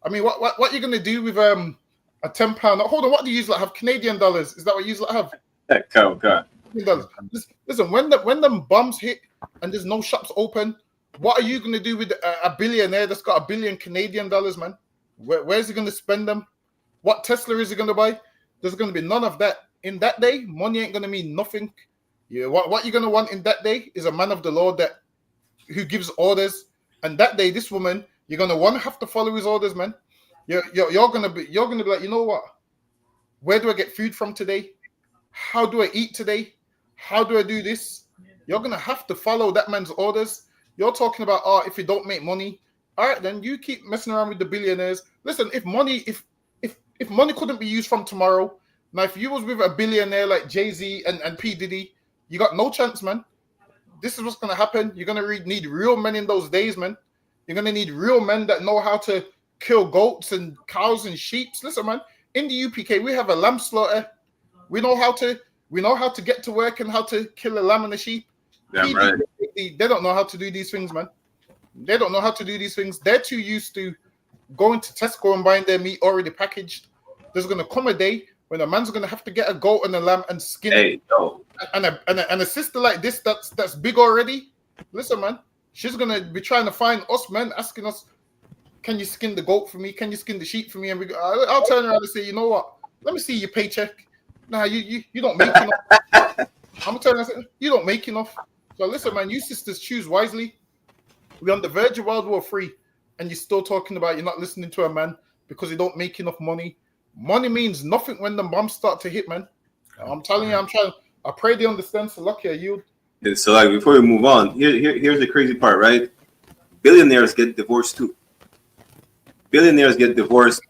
I mean, what you gonna do with a £10? Hold on, what do you usually have? Canadian dollars? Is that what you usually have? God. Listen, when them bombs hit and there's no shops open, what are you gonna do with a billionaire that's got $1 billion Canadian dollars, man? Where's he gonna spend them? What Tesla is he gonna buy? There's gonna be none of that. In that day, money ain't gonna mean nothing. Yeah, what you're gonna want in that day is a man of the Lord who gives orders. And that day, this woman, you're gonna have to follow his orders, man. You're gonna be like, you know what? Where do I get food from today? How do I eat today? How do I do this? You're gonna have to follow that man's orders. You're talking about, if you don't make money, all right, then you keep messing around with the billionaires. Listen, if money couldn't be used from tomorrow, now if you was with a billionaire like Jay-Z and P. Diddy, you got no chance, man. This is what's going to happen. You're going to need real men in those days, man. You're going to need real men that know how to kill goats and cows and sheep. Listen, man, in the UPK, we have a lamb slaughter. We know how to get to work and how to kill a lamb and a sheep. Yeah, right. they don't know how to do these things, man. They don't know how to do these things. They're too used to going to Tesco and buying their meat already packaged. There's gonna come a day when a man's gonna have to get a goat and a lamb and skin it. And a sister like this that's big already. Listen, man, she's gonna be trying to find us men, asking us, "Can you skin the goat for me? Can you skin the sheep for me?" And I'll turn around and say, "You know what? Let me see your paycheck. Nah, you don't make enough." I'm gonna turn around and say, "You don't make enough." So listen, man, you sisters choose wisely. We're on the verge of World War III, and you're still talking about you're not listening to a man because he don't make enough money. Money means nothing when the bombs start to hit, man. I'm telling you, I pray they understand. So lucky are you. So like before we move on, here's the crazy part, right? Billionaires get divorced too. Billionaires get divorced.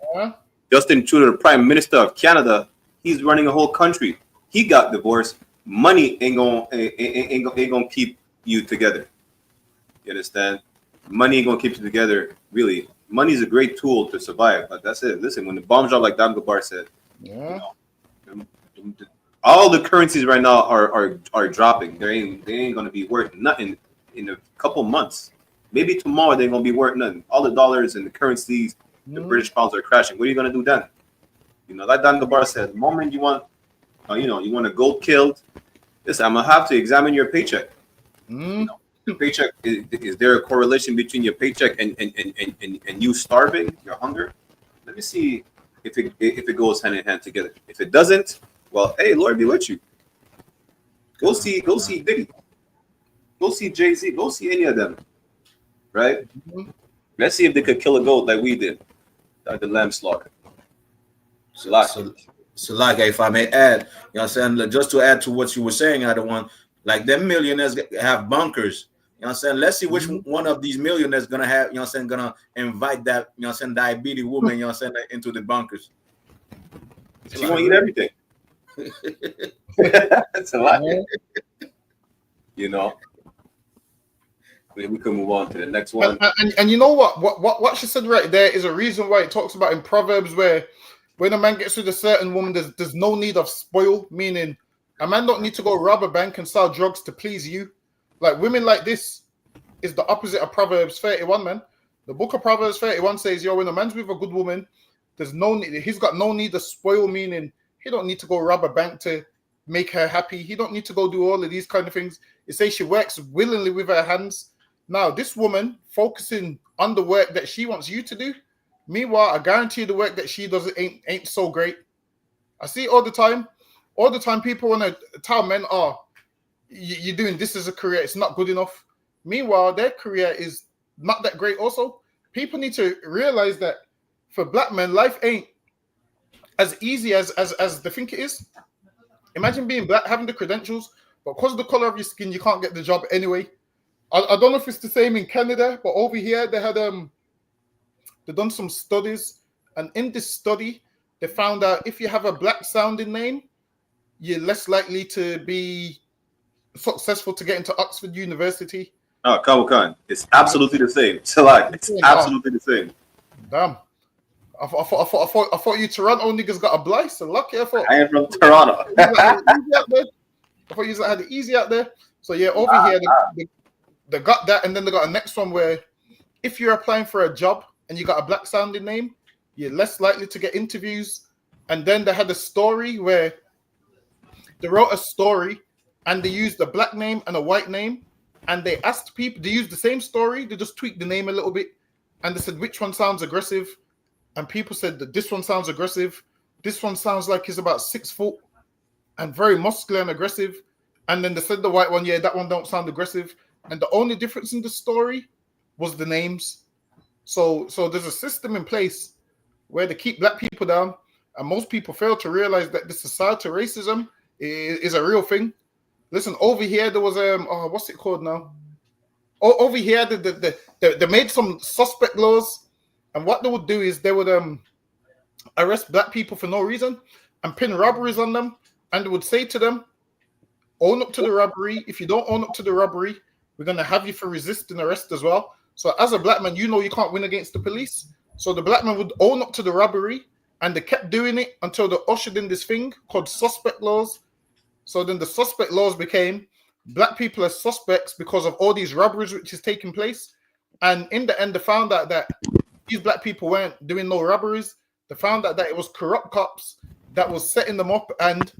Justin Trudeau, the Prime Minister of Canada, he's running a whole country. He got divorced. Money ain't gonna keep you together. You understand? Money ain't gonna keep you together. Really, money is a great tool to survive, but that's it. Listen, when the bombs drop, like Dan Gabar said, all the currencies right now are dropping. They ain't gonna be worth nothing in a couple months. Maybe tomorrow they're gonna be worth nothing. All the dollars and the currencies, the British pounds are crashing. What are you gonna do then? You know, like Dan Gabar said, the moment you want, you want a goat killed, listen, I'm gonna have to examine your paycheck. You know, the paycheck is there a correlation between your paycheck and you starving, your hunger? Let me see if it goes hand in hand together. If it doesn't, well, hey, Lord be with you. Go see Diddy. Go see Jay-Z. Go see any of them. Right? Let's see if they could kill a goat like we did. Like the lamb slaughter. So like if I may add, you know what I'm saying, just to add to what you were saying, I don't want, like them millionaires have bunkers. You know what I'm saying? Let's see which one of these millionaires gonna have, you know what I'm saying, gonna invite that, you know what I'm saying, diabetes woman, you know what I'm saying, into the bunkers. She won't eat everything. That's a lot. You know. We can move on to the next one. And you know what she said right there is a reason why it talks about in Proverbs where when a man gets with a certain woman, there's no need of spoil, meaning a man don't need to go rob a bank and sell drugs to please you. Like women like this is the opposite of Proverbs 31, man. The book of Proverbs 31 says, yo, when a man's with a good woman, there's no need, he's got no need to spoil, meaning he don't need to go rob a bank to make her happy. He don't need to go do all of these kind of things. It says she works willingly with her hands. Now, this woman focusing on the work that she wants you to do. Meanwhile, I guarantee the work that she does ain't so great. I see all the time. All the time people want to tell men, oh, you're doing this as a career. It's not good enough. Meanwhile, their career is not that great also. People need to realize that for black men, life ain't as easy as they think it is. Imagine being black, having the credentials, but because of the color of your skin, you can't get the job anyway. I don't know if it's the same in Canada, but over here they had they done some studies, and in this study they found out if you have a black sounding name, you're less likely to be successful to get into Oxford University. Oh, come on, it's absolutely the same. It's absolutely the same. Damn. I thought you Toronto niggas got a blight. So lucky. I am from Toronto. I thought you had it easy out there. So yeah, over here they got that, and then they got a next one where if you're applying for a job and you got a black sounding name, you're less likely to get interviews. And then they had a story where they wrote a story and they used a black name and a white name, and they asked people, they used the same story, they just tweaked the name a little bit, and they said which one sounds aggressive. And people said that this one sounds aggressive. This one sounds like he's about 6 foot and very muscular and aggressive. And then they said the white one, yeah, that one don't sound aggressive. And the only difference in the story was the names. So there's a system in place where they keep black people down. And most people fail to realize that the societal racism is a real thing. Listen, over here, there was, what's it called now? Over here, they made some suspect laws. And what they would do is they would arrest black people for no reason and pin robberies on them. And they would say to them, own up to the robbery. If you don't own up to the robbery, we're going to have you for resisting arrest as well. So as a black man, you know you can't win against the police. So the black man would own up to the robbery, and they kept doing it until they ushered in this thing called suspect laws. So then the suspect laws became, black people as suspects because of all these robberies which is taking place. And in the end, they found out that these black people weren't doing no robberies. They found out that it was corrupt cops that was setting them up and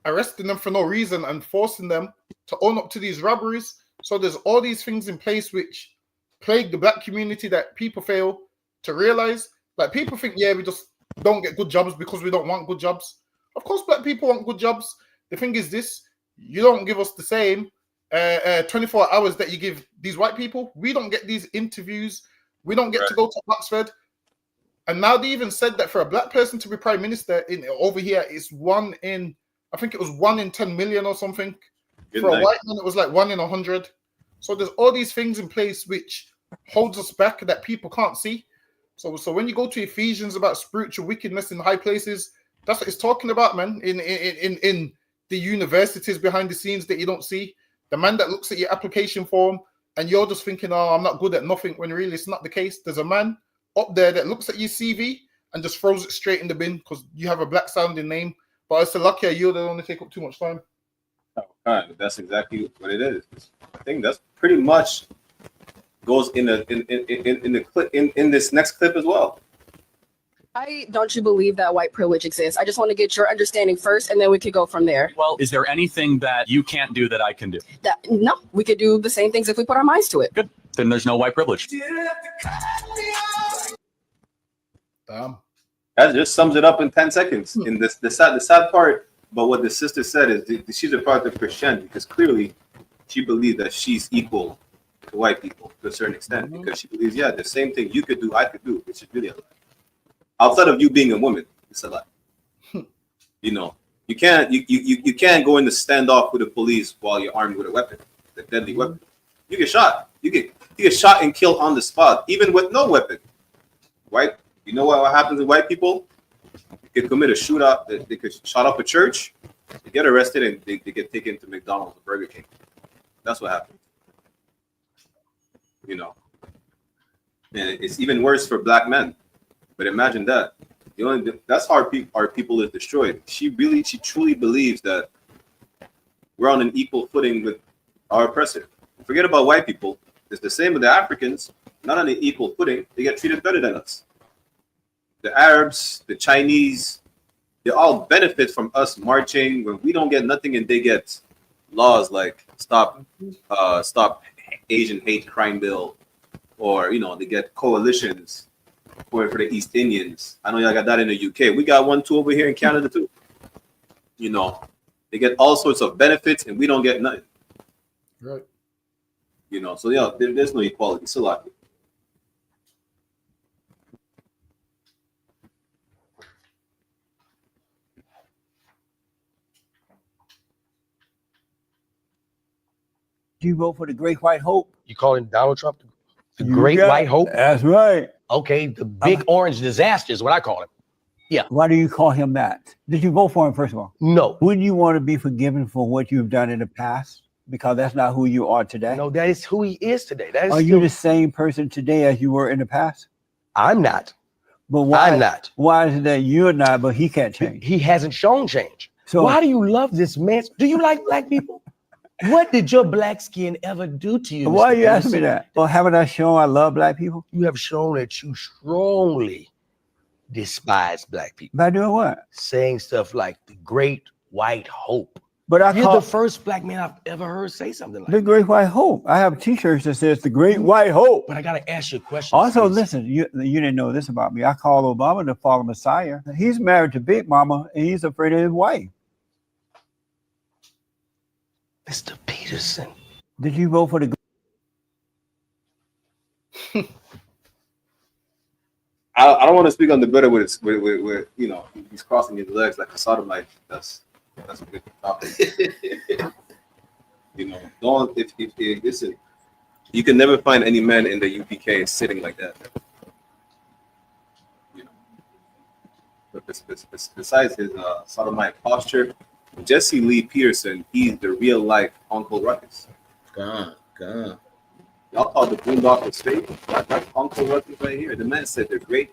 arresting them for no reason and forcing them to own up to these robberies. So there's all these things in place which plague the black community that people fail to realize. Like, people think, yeah, we just don't get good jobs because we don't want good jobs. Of course, black people want good jobs. The thing is this: you don't give us the same 24 hours that you give these white people. We don't get these interviews. We don't get to go to Oxford. And now they even said that for a black person to be prime minister over here, it's I think it was 1 in 10 million or something. For a white man, it was like 1 in 100. So there's all these things in place which holds us back that people can't see. So when you go to Ephesians about spiritual wickedness in high places, that's what it's talking about, man. In the universities behind the scenes that you don't see, the man that looks at your application form and you're just thinking, oh, I'm not good at nothing, when really it's not the case. There's a man up there that looks at your CV and just throws it straight in the bin because you have a black sounding name. But it's lucky you don't want to take up too much time. Oh, that's exactly what it is. I think that's pretty much goes in the clip in this next clip as well. Why don't you believe that white privilege exists? I just want to get your understanding first, and then we could go from there. Well, is there anything that you can't do that I can do? No, we could do the same things if we put our minds to it. Good. Then there's no white privilege. That just sums it up in 10 seconds. In the sad part about what the sister said is she's a product of Christianity, because clearly she believes that she's equal to white people to a certain extent, because she believes, yeah, the same thing you could do, I could do, which is really a lie. Outside of you being a woman, it's a lie. You know, you can't go in the standoff with the police while you're armed with a weapon, a deadly weapon. You get shot. You get shot and killed on the spot, even with no weapon. Right? You know what happens to white people? They could commit a shootout. They could shot up a church. They get arrested and they get taken to McDonald's or Burger King. That's what happens. You know, and it's even worse for black men. But imagine that. That's how our people is destroyed. She truly believes that we're on an equal footing with our oppressor. Forget about white people. It's the same with the Africans. Not on an equal footing. They get treated better than us. The Arabs, the Chinese, they all benefit from us marching when we don't get nothing, and they get laws like stop Asian hate crime bill, or they get coalitions for the East Indians. I know y'all got that in the UK. We got one too over here in Canada too. They get all sorts of benefits, and we don't get nothing. Right. So yeah, there's no equality. It's a lot. You vote for the Great White Hope? You calling Donald Trump the Great White Hope? That's right. Okay, the big orange disaster is what I call him. Yeah. Why do you call him that? Did you vote for him, first of all? No. Wouldn't you want to be forgiven for what you've done in the past? Because that's not who you are today. No, that is who he is today. That is are you the same person today as you were in the past? I'm not. But why? I'm not. Why is it that you're not, but he can't change? He hasn't shown change. So why do you love this man? Do you like black people? What did your black skin ever do to you? Why are you Mr. asking me that? Well, haven't I shown I love black people? You have shown that you strongly despise black people. By doing what? Saying stuff like the Great White Hope. But you're the first black man I've ever heard say something like the Great White Hope. I have T-shirts that says the Great White Hope. But I gotta ask you a question. Also, listen, you didn't know this about me. I call Obama the fallen Messiah. He's married to Big Mama, and he's afraid of his wife. Mr. Peterson. Did you vote for the? I don't want to speak on the better with he's crossing his legs like a sodomite. That's a good topic. Don't if listen, you can never find any man in the UPK sitting like that. But besides his sodomite posture, Jesse Lee Peterson, he's the real life Uncle Ruckus. God. Y'all call the Boondockers fake. That's Uncle Ruckus right here. The man said they're great.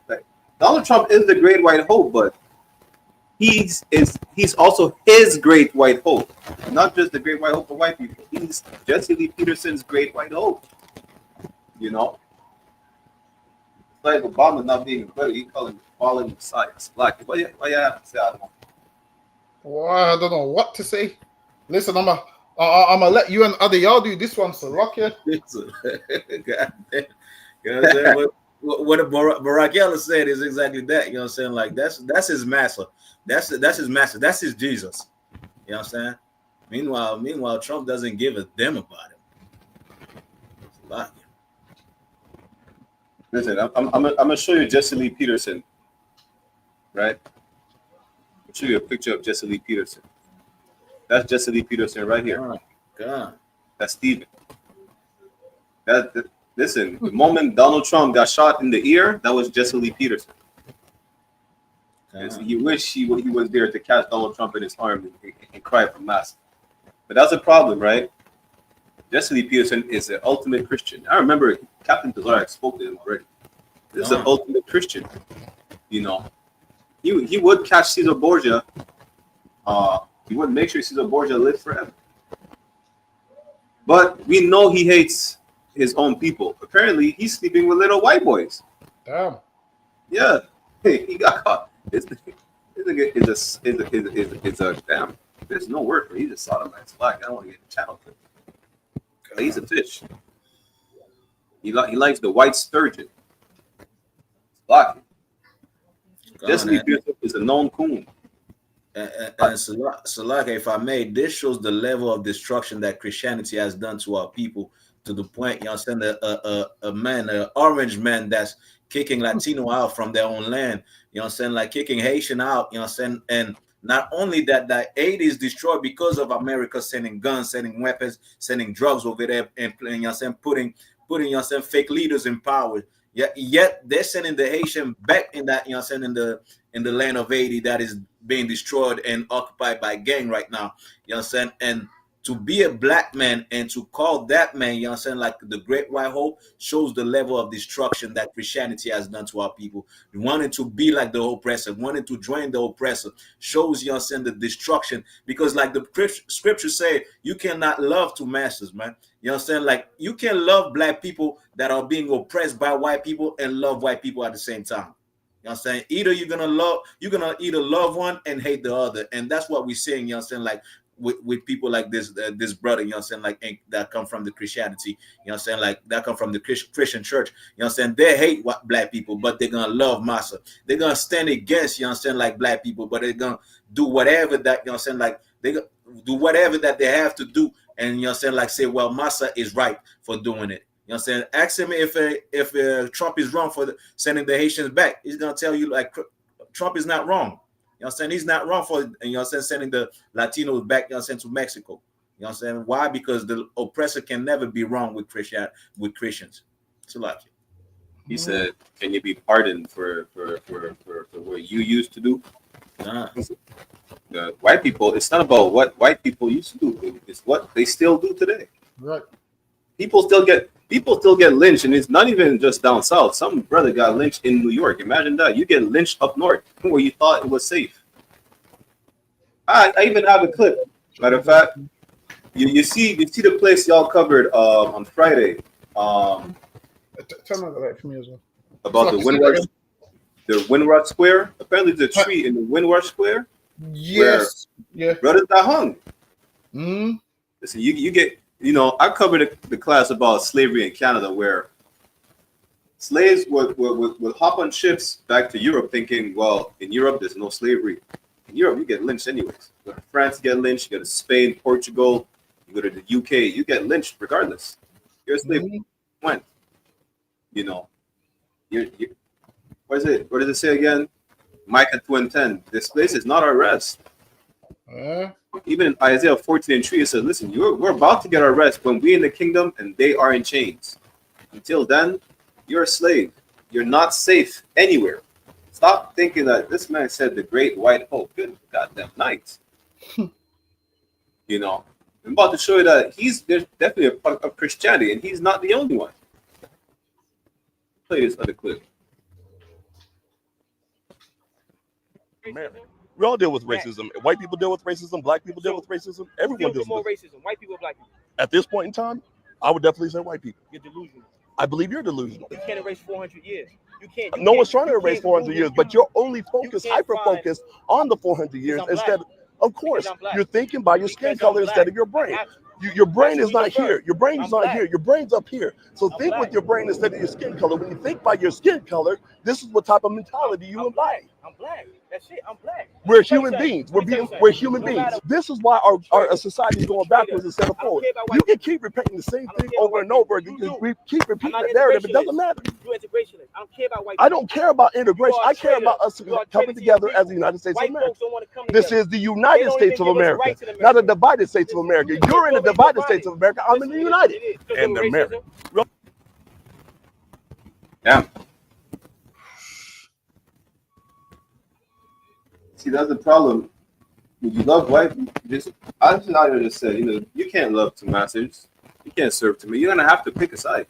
Like, Donald Trump is the Great White Hope, but he's also his great white hope, not just the great white hope for white people. He's Jesse Lee Peterson's great white hope. You know, it's like Obama not being better. He calling fallen Messiah. Like, what you have to say? I don't know. Well, I don't know what to say. Listen, I'm gonna let you and other y'all do this one. So lock it. God damn. You know what I'm saying? What Barack Ellis said is exactly that. You know what I'm saying? Like that's his master. That's his master. That's his Jesus. You know what I'm saying? Meanwhile, Trump doesn't give a damn about him. Listen, I'm gonna show you Jesse Lee Peterson, right? I'll show you a picture of Jesse Lee Peterson. That's Jesse Lee Peterson right here. Oh, God. That's Stephen. Listen, the moment Donald Trump got shot in the ear, that was Jesse Lee Peterson. He wished he was there to catch Donald Trump in his arms and cry for mass. But that's a problem, right? Jesse Lee Peterson is the ultimate Christian. I remember Captain Tazarek spoke to him already. This is the ultimate Christian. You know, he would catch Caesar Borgia. He would make sure Caesar Borgia lived forever. But we know he hates his own people. Apparently, he's sleeping with little white boys. Damn. Yeah, he got caught. It's a damn. There's no word for it. He's a sodomite. Like, I don't want to get the channel. He's a fish. He likes the white sturgeon. Like, Jesse Lee Peterson is a known coon. And Salaka, if I may, this shows the level of destruction that Christianity has done to our people, to the point, you know, send a man, an orange man that's kicking Latino out from their own land, you know, saying like kicking Haitian out, you know, saying, and not only that, that Haiti is destroyed because of America sending guns, sending weapons, sending drugs over there, and you know, saying putting you know, saying fake leaders in power. Yet they're sending the Haitian back in that, you know, saying in the land of Haiti that is being destroyed and occupied by gang right now. You know what I'm saying? And to be a black man and to call that man, you know what I'm saying, like the great white hope, shows the level of destruction that Christianity has done to our people. Wanting to be like the oppressor, wanting to join the oppressor, shows, you know what I'm saying, the destruction. Because like the scriptures say, you cannot love two masters, man. You know what I'm saying? Like you can love black people that are being oppressed by white people and love white people at the same time. You know what I'm saying? Either you're gonna either love one and hate the other. And that's what we're saying, you know what I'm saying, like with people like this brother, you know what I'm saying, like that come from the Christianity, you know what I'm saying, like that come from the Christian church, you know what I'm saying, they hate black people, but they're gonna love massa. They're gonna stand against, you know what I'm saying, like black people, but they're gonna do whatever that, you know what I'm saying, like they do whatever that they have to do, and you know what I'm saying, like say, well, massa is right for doing it. You know what I'm saying? Ask him if Trump is wrong for sending the Haitians back. He's gonna tell you like Trump is not wrong. You know what I'm saying? He's not wrong for, you know what I'm saying, sending the Latinos back, you know what I'm saying, to Mexico. You know what I'm saying? Why? Because the oppressor can never be wrong with Christians. So like he said, can you be pardoned for what you used to do? The white people, it's not about what white people used to do, it's what they still do today. Right. People still get lynched, and it's not even just down south. Some brother got lynched in New York. Imagine that. You get lynched up north where you thought it was safe. I even have a clip. Matter of fact, you see the place y'all covered on Friday. Tell me that for me as well. About the Windrush Square. Apparently, there's a tree in the Windrush Square. Yes. Yeah. Brothers got hung. Mm. Listen, you get. You know, I covered the class about slavery in Canada, where slaves would hop on ships back to Europe thinking, well, in Europe, there's no slavery. In Europe, you get lynched anyways. You go to France, you get lynched. You go to Spain, Portugal, you go to the UK, you get lynched regardless. You're a slave. When? You know, what does it say again? Micah 2:10. This place is not our rest. Even in Isaiah 14:3, it says, listen, we're about to get our rest when we in the kingdom and they are in chains. Until then, you're a slave. You're not safe anywhere. Stop thinking that this man said the great white hope. Good goddamn night. You know, I'm about to show you that there's definitely a part of Christianity, and he's not the only one. Play this other clip. We all deal with racism. White people deal with racism. Black people deal with racism. Everyone deals more with it. racism, white people or black people? At this point in time, I would definitely say white people. You're delusional. I believe you're delusional. You can't erase 400 years. You can't. No one's trying to erase 400 years, but you're only focused, hyper-focused on the 400 years instead. Of course, you're thinking by your skin color instead of your brain. Your brain is not here. Your brain is not here. Your brain's up here. So think with your brain instead of your skin color. When you think by your skin color, this is what type of mentality you embody. I'm black. That's it. I'm black. We're human beings. We're human beings. This is why our society is going backwards instead of forward. You can keep repeating the same thing over and over again. We keep repeating the narrative. It doesn't matter. You're integrationist. I don't care about white. I don't care about integration. I care about us coming together as the United States of America. This is the United States of America, not a divided States of America. You're in the divided States of America. I'm in the United and America. Yeah. See, that's the problem. When you love white, I just said, you can't love two masters. You can't serve to me. You're gonna have to pick a side.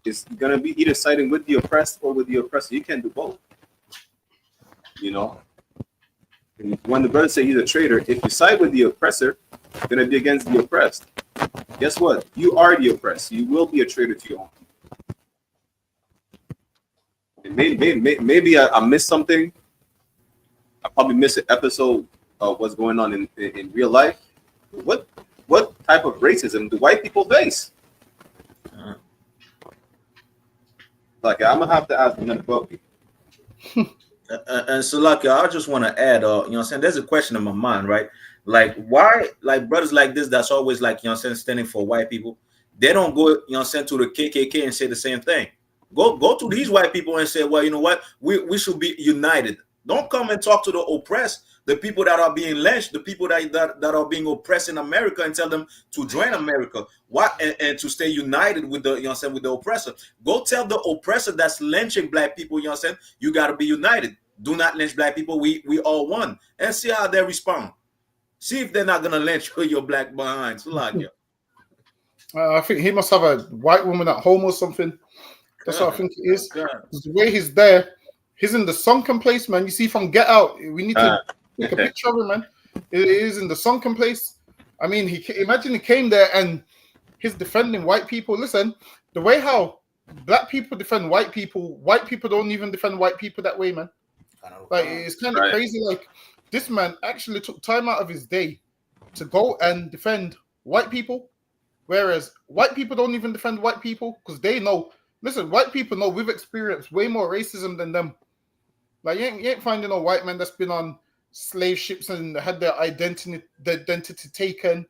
It's gonna be either siding with the oppressed or with the oppressor. You can't do both. And when the brother say he's a traitor, if you side with the oppressor, you're gonna be against the oppressed. Guess what? You are the oppressed. You will be a traitor to your own. And maybe I missed something. I probably missed an episode of what's going on in real life. What type of racism do white people face? Like, I'm gonna have to ask the men above me. And so, like, I just want to add, there's a question in my mind, right? Like, why, like, brothers like this that's always like, standing for white people, they don't go, to the KKK and say the same thing. Go to these white people and say, well, you know what, we should be united. Don't come and talk to the oppressed, the people that are being lynched, the people that are being oppressed in America, and tell them to join America. And to stay united with the with the oppressor. Go tell the oppressor that's lynching black people, you got to be united. Do not lynch black people. We all one. And see how they respond. See if they're not gonna lynch your black behinds. I think he must have a white woman at home or something. That's what I think it is. The way he's there. He's in the sunken place, man. You see from Get Out. We need to take a picture of him, man. It is in the sunken place. I mean, imagine he came there and he's defending white people. Listen, the way how black people defend white people don't even defend white people that way, man. Like, it's kind of crazy. Like, this man actually took time out of his day to go and defend white people, whereas white people don't even defend white people because they know. Listen, white people know we've experienced way more racism than them. Like, you ain't finding no white men that's been on slave ships and had their identity taken,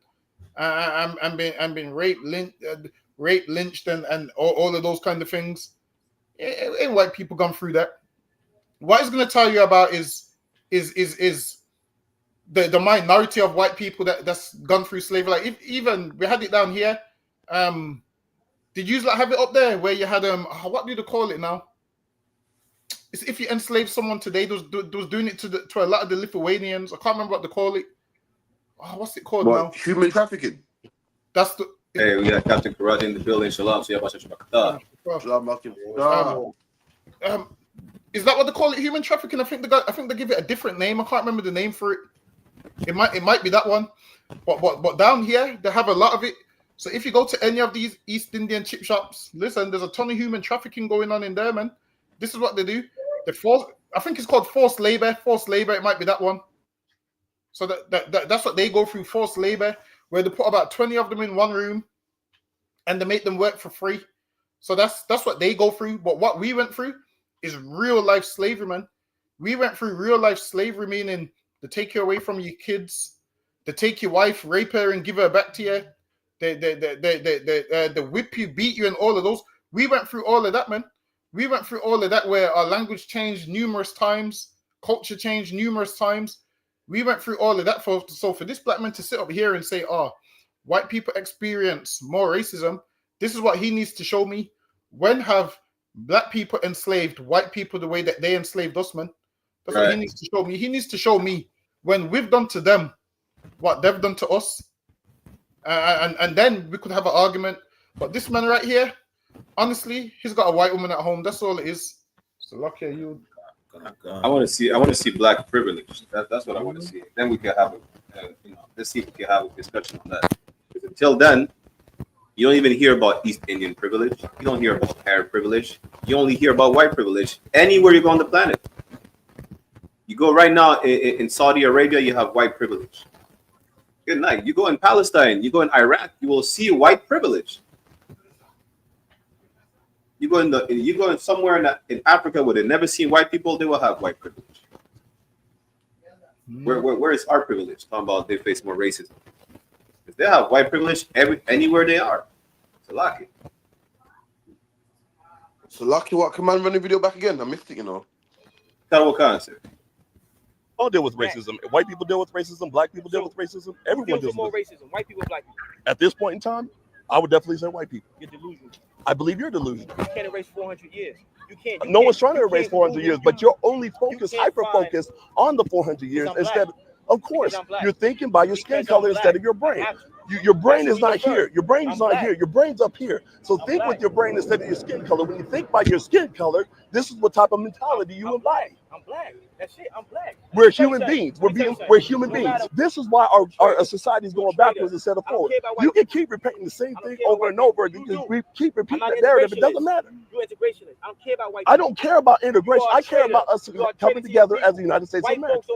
and been raped, lynched, and all of those kind of things. Ain't white people gone through that. What it's going to tell you about is the minority of white people that's gone through slavery. Like, even we had it down here. Did you have it up there where you had what do they call it now? It's if you enslave someone today, they was doing it to a lot of the Lithuanians. I can't remember what they call it. Oh, what's it called now? Human trafficking. That's the. Hey, we got Captain Karate in the building. Shalom. Is that what they call it? Human trafficking? I think they give it a different name. I can't remember the name for it. It might be that one. But down here they have a lot of it. So if you go to any of these East Indian chip shops, listen, there's a ton of human trafficking going on in there, man. This is what they do. I think it's called forced labor. Forced labor, it might be that one. So that's what they go through, forced labor, where they put about 20 of them in one room and they make them work for free. So that's what they go through. But what we went through is real life slavery, man. We went through real life slavery, meaning they take you away from your kids, they take your wife, rape her, and give her back to you. They whip you, beat you, and all of those. We went through all of that, man. We went through all of that where our language changed numerous times, culture changed numerous times. We went through all of that. So for this black man to sit up here and say, white people experience more racism, this is what he needs to show me. When have black people enslaved white people the way that they enslaved us, man? That's what he needs to show me. He needs to show me when we've done to them what they've done to us. And then we could have an argument. But this man right here, honestly, he's got a white woman at home. That's all it is. So lucky you. I want to see black privilege. That's what I want to see. Then we can have let's see if we can have a discussion on that. Because until then, you don't even hear about East Indian privilege. You don't hear about Arab privilege. You only hear about white privilege anywhere you go on the planet. You go right now in Saudi Arabia, you have white privilege. Good night. You go in Palestine, you go in Iraq, you will see white privilege. You go in somewhere in Africa where they never seen white people, they will have white privilege. Where is our privilege? Talking about they face more racism. If they have white privilege anywhere they are, it's lucky. So lucky, what? Can man run the video back again? I missed it, you know. Tell what kind, sir. All deal with racism. White people deal with racism. Black people deal with racism. Everyone deals more with racism. White people, black people. At this point in time, I would definitely say white people. You're delusional. I believe you're delusional. You can't erase 400 years. You can't. No one's trying to erase 400 years, but you're only focused, hyper-focused on the 400 years instead. Of course, you're thinking by your skin color instead of your brain. Your brain is not here. Your brain is not here. Your brain's up here. So think with your brain instead of your skin color. When you think by your skin color, this is what type of mentality you embody. I'm black. That's it. I'm black. We're human beings. We're human beings. This is why our society is going backwards instead of forward. You can keep repeating the same thing over and over because we keep repeating the narrative. It doesn't matter. You're integrationist. I don't care about white. I don't care about integration. I care about us coming together as the United States of America.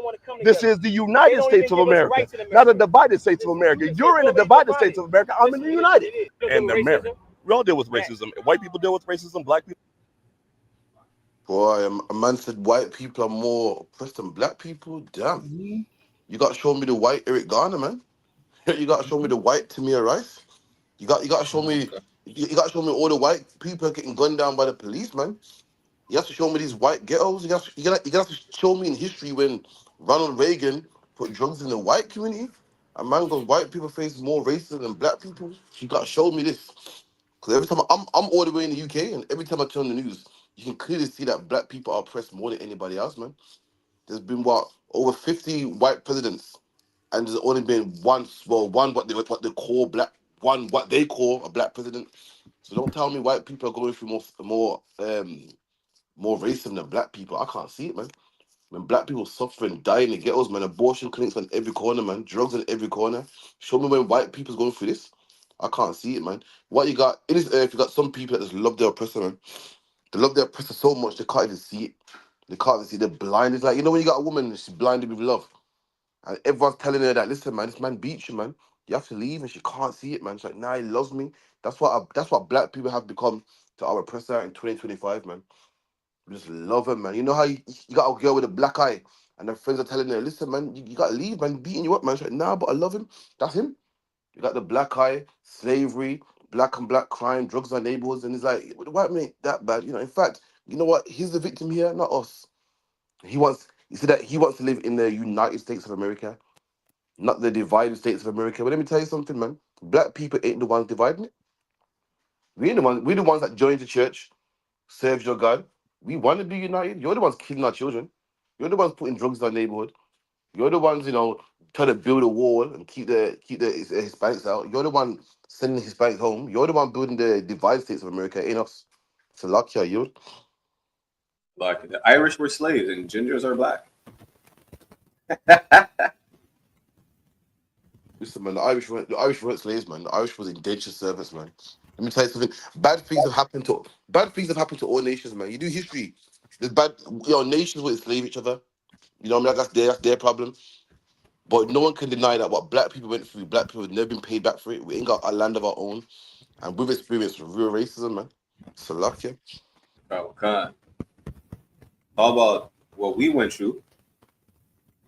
This is the United States of America, not a divided States of America. You're in the divided States of America. I'm in the United. And America. We all deal with racism. White people deal with racism. Black people. Boy, a man said white people are more oppressed than black people. Damn. You got to show me the white Eric Garner, man. You got to show me the white Tamir Rice. You got to show me. You got to show me all the white people getting gunned down by the police, man. You have to show me these white ghettos. You got to show me in history when Ronald Reagan put drugs in the white community. A man goes, white people face more racism than black people. You got to show me this. Because every time I'm all the way in the UK, and every time I turn the news, you can clearly see that black people are oppressed more than anybody else, man. There's been over 50 white presidents, and there's only been one what they call a black president. So don't tell me white people are going through more racism than black people. I can't see it, man. When black people suffer and die in the ghettos, man, abortion clinics on every corner, man, drugs on every corner. Show me when white people's going through this. I can't see it, man. What you got in this earth, you got some people that just love their oppressor, man. They love their oppressor so much they can't even see it. They can't even see. They're blind. It's like, you know, when you got a woman and she's blinded with love, and everyone's telling her that, listen, man, this man beats you, man. You have to leave, and she can't see it, man. She's like, nah, he loves me. That's what black people have become to our oppressor in 2025, man. We just love him, man. You know how you got a girl with a black eye, and her friends are telling her, listen, man, you got to leave, man. Beating you up, man. She's like, nah, but I love him. That's him. You got the black eye, slavery, black and black crime, drugs in our neighborhoods, and it's like, the white man ain't that bad. You know, in fact, you know what? He's the victim here, not us. He said that he wants to live in the United States of America, not the divided States of America. But let me tell you something, man. Black people ain't the ones dividing it. We're the ones that joined the church, serves your God. We want to be united. You're the ones killing our children. You're the ones putting drugs in our neighborhood. You're the ones, you know, trying to build a wall and keep the Hispanics out. You're the one sending the Hispanics home. You're the one building the divided States of America. Ain't us. It's a luck here, you. Like the Irish were slaves and gingers are black. Listen, man, the Irish weren't slaves, man. The Irish was indentured service, man. Let me tell you something. Bad things have happened to all nations, man. You do history. There's nations will enslave each other. You know what I mean? That's their problem. But no one can deny that what black people went through, black people have never been paid back for it. We ain't got a land of our own. And we've experienced real racism, man. It's a luck, yeah. How about what we went through?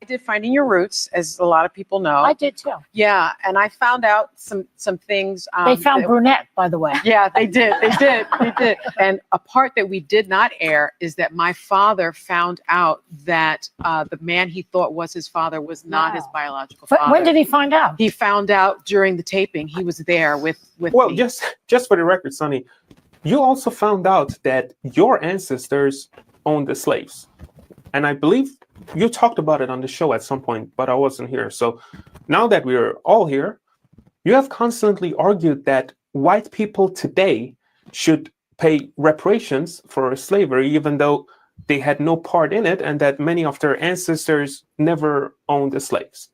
I did Finding Your Roots, as a lot of people know. I did too. Yeah, and I found out some things. They found brunette, by the way. Yeah, they did. They did. And a part that we did not air is that my father found out that the man he thought was his father was not his biological father. When did he find out? He found out during the taping. He was there with Well, me. just for the record, Sonny, you also found out that your ancestors owned the slaves. And I believe you talked about it on the show at some point, but I wasn't here. So now that we're all here, you have constantly argued that white people today should pay reparations for slavery, even though they had no part in it and that many of their ancestors never owned the slaves.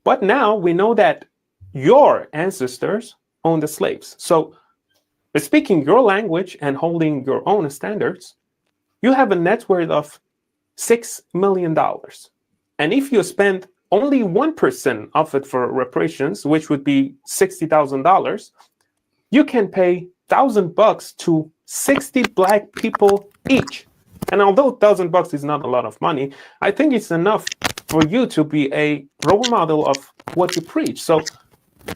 But now we know that your ancestors owned the slaves. So speaking your language and holding your own standards, you have a net worth of $6 million. And if you spend only 1% of it for reparations, which would be $60,000, you can pay $1,000 to 60 Black people each. And although $1,000 is not a lot of money, I think it's enough for you to be a role model of what you preach. So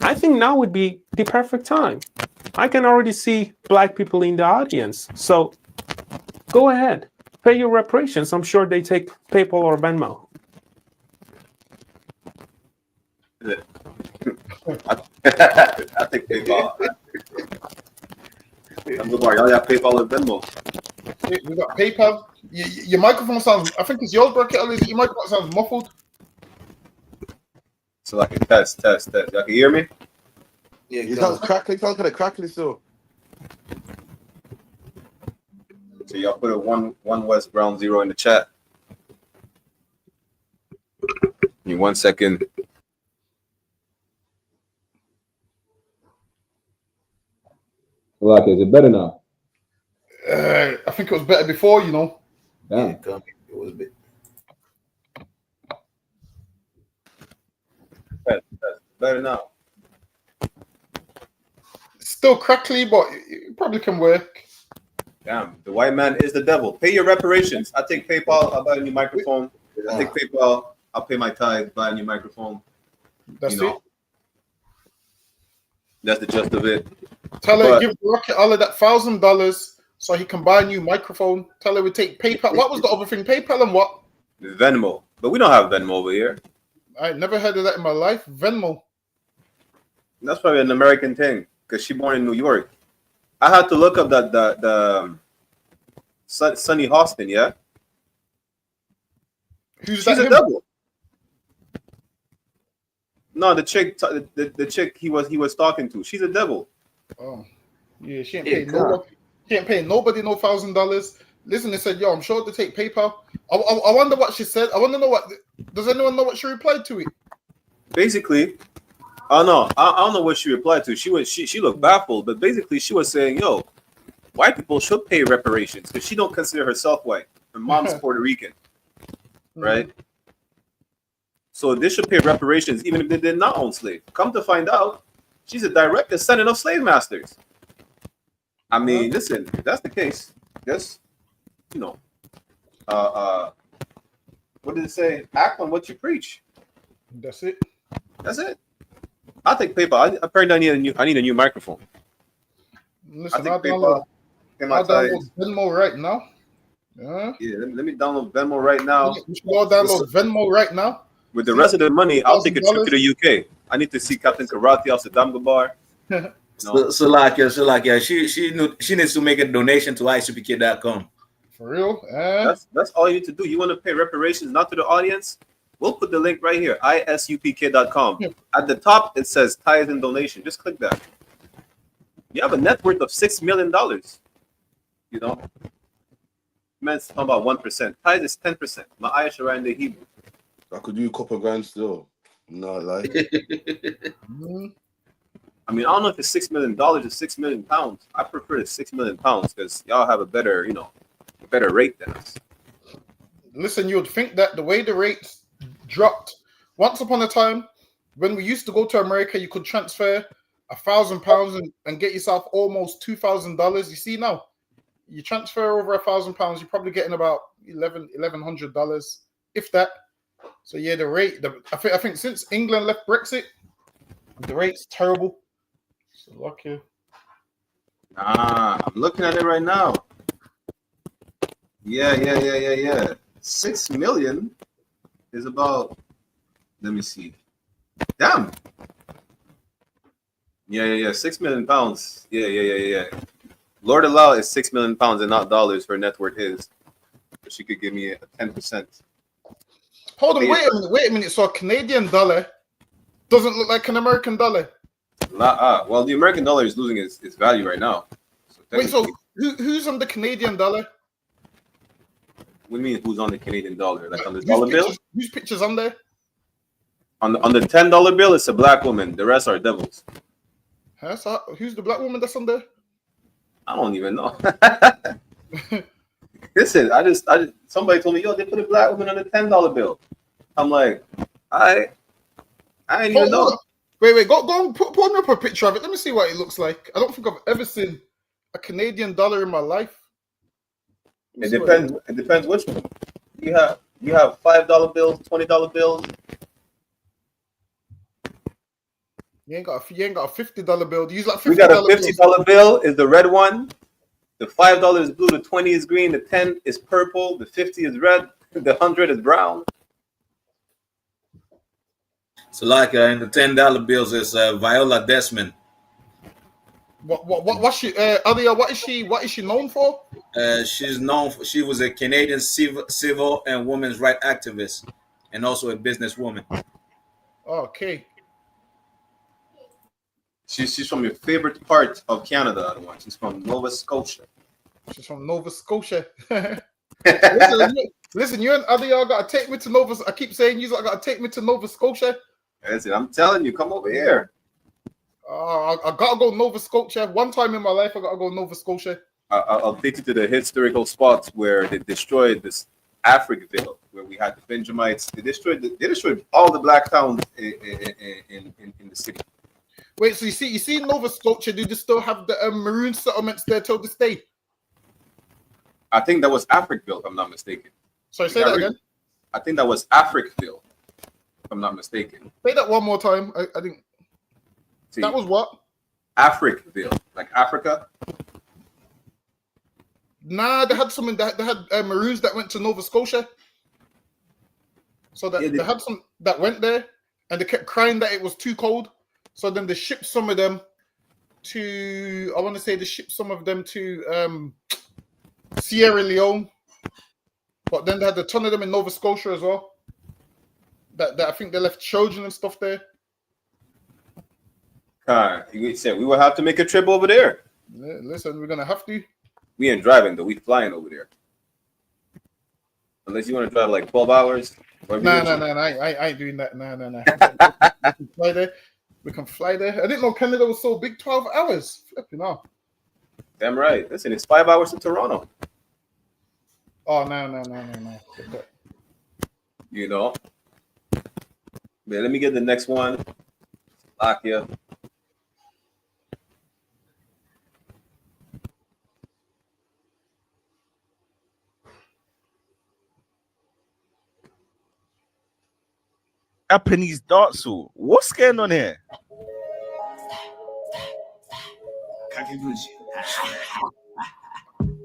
I think now would be the perfect time. I can already see Black people in the audience. So go ahead, pay your reparations. I'm sure they take PayPal or Venmo. I think PayPal. Y'all got PayPal or Venmo? We got PayPal. Your microphone sounds, I think it's yours, bro. Your microphone sounds muffled. So like a test. Y'all can hear me? Yeah, it sounds crackly. It sounds kind of crackly still. So y'all put a one West Ground Zero in the chat. Give me 1 second. Like, is it better now? I think it was better before, you know. Yeah. It was bit. Better now. Still crackly, but it probably can work. Damn, the white man is the devil. Pay your reparations. I take PayPal, I'll buy a new microphone. I take PayPal, I'll pay my tithe, buy a new microphone. That's it. That's the gist of it. Tell her, give Rocket all of that $1,000 so he can buy a new microphone. Tell her we take PayPal. What was the other thing? PayPal and what? Venmo. But we don't have Venmo over here. I never heard of that in my life. Venmo. That's probably an American thing because she's born in New York. I had to look up the Sunny Hostin, yeah? She's a devil. No, the chick the chick he was talking to. She's a devil. Oh, yeah, she ain't paying nobody. She ain't paying nobody no $1,000. Listen, they said, "Yo, I'm sure to take PayPal." I wonder what she said. I want to know what. Does anyone know what she replied to it? Basically, I don't know what she replied to. She looked baffled, but basically she was saying, "Yo, white people should pay reparations because she don't consider herself white. Her mom's Puerto Rican, right? So they should pay reparations even if they did not own slaves. Come to find out, she's a direct descendant of slave masters. I mean, listen, if that's the case, just, you know, what did it say? Act on what you preach. That's it. That's it. I'll take PayPal. Apparently, I need a new microphone. Listen, I'll download Venmo right now. Yeah, let me download Venmo right now. You should all download Venmo right now. With the rest of the money, I'll take a trip to the UK. I need to see Captain Karate of Saddam Gabar. So like she needs to make a donation to isupk.com. For real? That's all you need to do. You want to pay reparations, not to the audience? We'll put the link right here, isupk.com. At the top, it says tithe and donation. Just click that. You have a net worth of $6 million. You know? Man's talking about 1%. Tithe is 10%. My eyes are in the Hebrew. I could do a couple grand still. No, like. I mean, I don't know if it's $6 million or £6 million. I prefer the £6 million because y'all have a better, a better rate than us. Listen, you would think that the way the rates dropped, once upon a time, when we used to go to America, you could transfer £1,000 and get yourself almost $2,000. You see now, you transfer over £1,000, you're probably getting about $1,100, if that. So yeah, the rate. I think since England left Brexit, the rate's terrible. So lucky. I'm looking at it right now. Yeah. 6 million is about. Let me see. Damn. Yeah. £6 million. Yeah. Lord allow is $6 million and not dollars. Her net worth is. But she could give me a 10%. Hold on, wait a minute. So a Canadian dollar doesn't look like an American dollar. Well, the American dollar is losing its value right now. So who's on the Canadian dollar? What do you mean? Who's on the Canadian dollar? Like on the Whose dollar bill? pictures, whose pictures on there? On the $10 bill, it's a black woman. The rest are devils. Huh? So who's the black woman that's on there? I don't even know. Listen, I just somebody told me, yo, they put a black woman on the $10 bill. I'm like, I didn't even know. Wait, go on, put me up a picture of it. Let me see what it looks like. I don't think I've ever seen a Canadian dollar in my life. It depends. It depends which one. You have $5 bills, $20 bills. You ain't got a $50 bill. Do you use like $50? We got a $50 bill is the red one. The $5 is blue. The 20 is green. The 10 is purple. The 50 is red. The 100 is brown. So like in the $10 bills is Viola Desmond. What's she? Adia, what is she known for? She's known for, she was a Canadian civil and women's rights activist, and also a businesswoman. Okay. She's from your favorite part of Canada. The one. She's from Nova Scotia. She's from Nova Scotia. Listen, you and Adia gotta take me to Nova. I keep saying you gotta take me to Nova Scotia. Listen, I'm telling you, come over here. I gotta go Nova Scotia. One time in my life, I gotta go Nova Scotia. I'll take you to the historical spots where they destroyed this Africville, where we had the Benjamites. They destroyed all the black towns in the city. Wait, so you see Nova Scotia, do they still have the maroon settlements there till this day? I think that was Africville, if I'm not mistaken. Sorry, say that again. I think that was Africville, if I'm not mistaken. Say that one more time. I think that was what? Africville, like Africa. Nah, they had something. They had Maroons that went to Nova Scotia. So that they had some that went there, and they kept crying that it was too cold. So then they shipped some of them to. I want to say they shipped some of them to Sierra Leone, but then they had a ton of them in Nova Scotia as well. That I think they left children and stuff there. We said we will have to make a trip over there. Yeah, listen, we're gonna have to. We ain't driving though. We flying over there. Unless you want to drive like 12 hours. No. I ain't doing that. No. We can fly there. We can fly there. I didn't know Canada was so big. 12 hours. Flipping off. Damn right. Listen, it's 5 hours to Toronto. Oh no. You know. Man, let me get the next one. Slovakia. Japanese dancehall. What's going on here?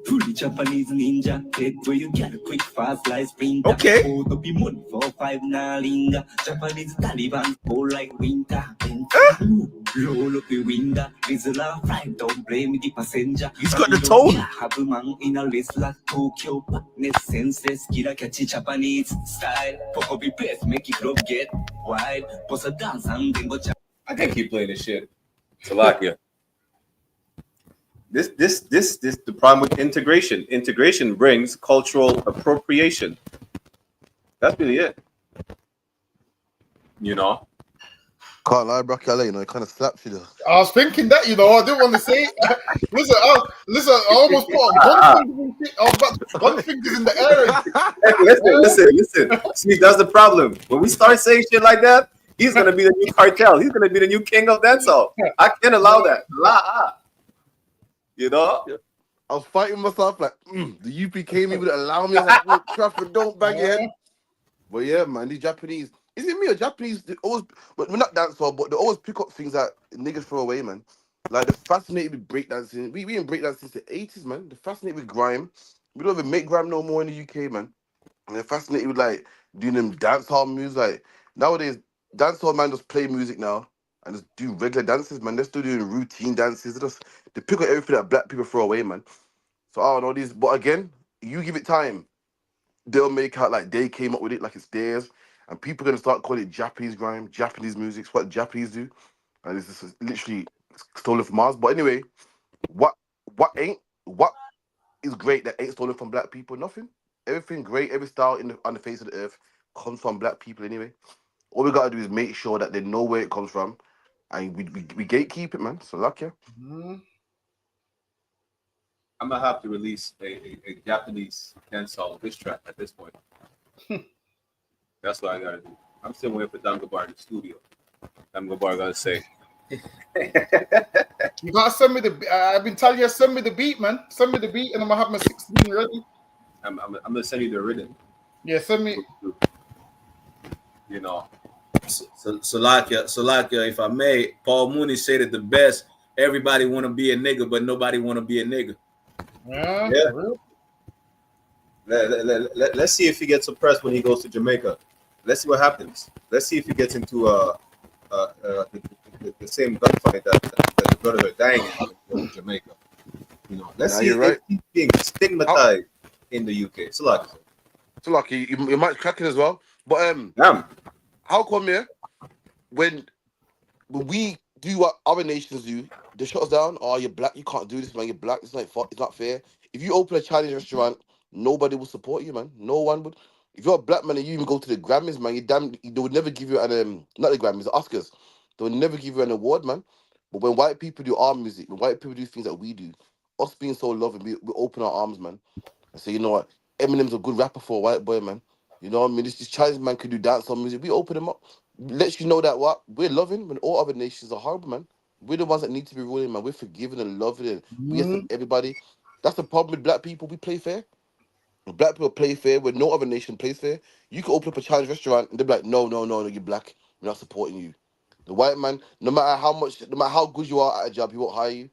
Fully Japanese ninja, head where you get a quick fast light sprint. Okay. Hold up your money for 5 nalinga. Japanese Taliban, go like winter. Roll up your window, whistle a fright, don't blame the passenger. He's got the tone. Have a man in a list like Tokyo, partners, senses, kira catchy Japanese style. Fuck up your place, make it club get wild. Post a dance and then go I can't keep playing this shit. Slovakia. This the problem with integration. Integration brings cultural appropriation. That's really it. You know? Can't lie, bro, you know, it kind of slaps you though. I was thinking that, you know, I didn't want to say it. Listen, I almost put one finger in the air. Hey, listen. See, that's the problem. When we start saying shit like that, he's gonna be the new cartel. He's gonna be the new king of dancehall. I can't allow that. You know? I was fighting myself like, the UPK me would allow me. I was like, Trafford, don't bang your head. But yeah, man, these Japanese. Is it me or Japanese? They always, but we're not dancehall, but they always pick up things that niggas throw away, man. Like they're fascinated with breakdancing. We ain't breakdancing since the 80s, man. They're fascinated with grime. We don't even make grime no more in the UK, man. And they're fascinated with like doing them dancehall moves. Like nowadays, dancehall man just play music now and just do regular dances, man. They're still doing routine dances. They pick up everything that black people throw away, man. So I don't know these, but again, you give it time, they'll make out like they came up with it, like it's theirs. And people are going to start calling it Japanese grime, Japanese music. It's what Japanese do. And it's just literally stolen from Mars. But anyway, what is great that ain't stolen from black people? Nothing. everything great, every style on the face of the earth comes from black people anyway. All we gotta do is make sure that they know where it comes from, and we gatekeep it, man. So lucky. I'm gonna have to release a Japanese dancehall diss track at this point. That's what I gotta do. I'm still waiting for Dangabar in the studio. Dangabar gotta say. You gotta send me the. I've been telling you, send me the beat, man. Send me the beat, and I'm gonna have my 16 ready. I'm gonna send you the rhythm. Yeah, send me. You know. So like if I may, Paul Mooney said it the best. Everybody want to be a nigga, but nobody want to be a nigga. Yeah. Let's see if he gets suppressed when he goes to Jamaica. Let's see what happens. Let's see if he gets into the same gunfight that the brothers are dying in Jamaica. You know, let's see if he's being stigmatized in the UK. So lucky, you might crack it as well. But how come when we do what other nations do, they shut us down? Oh, you're black, you can't do this, man. You're black. It's not fair. If you open a Chinese restaurant, nobody will support you, man. No one would. If you're a black man and you even go to the Grammys, man, they would never give you an not the Grammys, the Oscars. They would never give you an award, man. But when white people do our music, when white people do things that we do, us being so loving, we open our arms, man. And say, you know what, Eminem's a good rapper for a white boy, man. You know what I mean? This Chinese man could do dancehall music. We open them up. Lets you know that what we're loving when all other nations are horrible, man. We're the ones that need to be ruling, man. We're forgiving and loving and we accept everybody. That's the problem with black people. We play fair. When black people play fair when no other nation plays fair. You can open up a Chinese restaurant and they're like, no, you're black. We're not supporting you. The white man, no matter how good you are at a job, he won't hire you.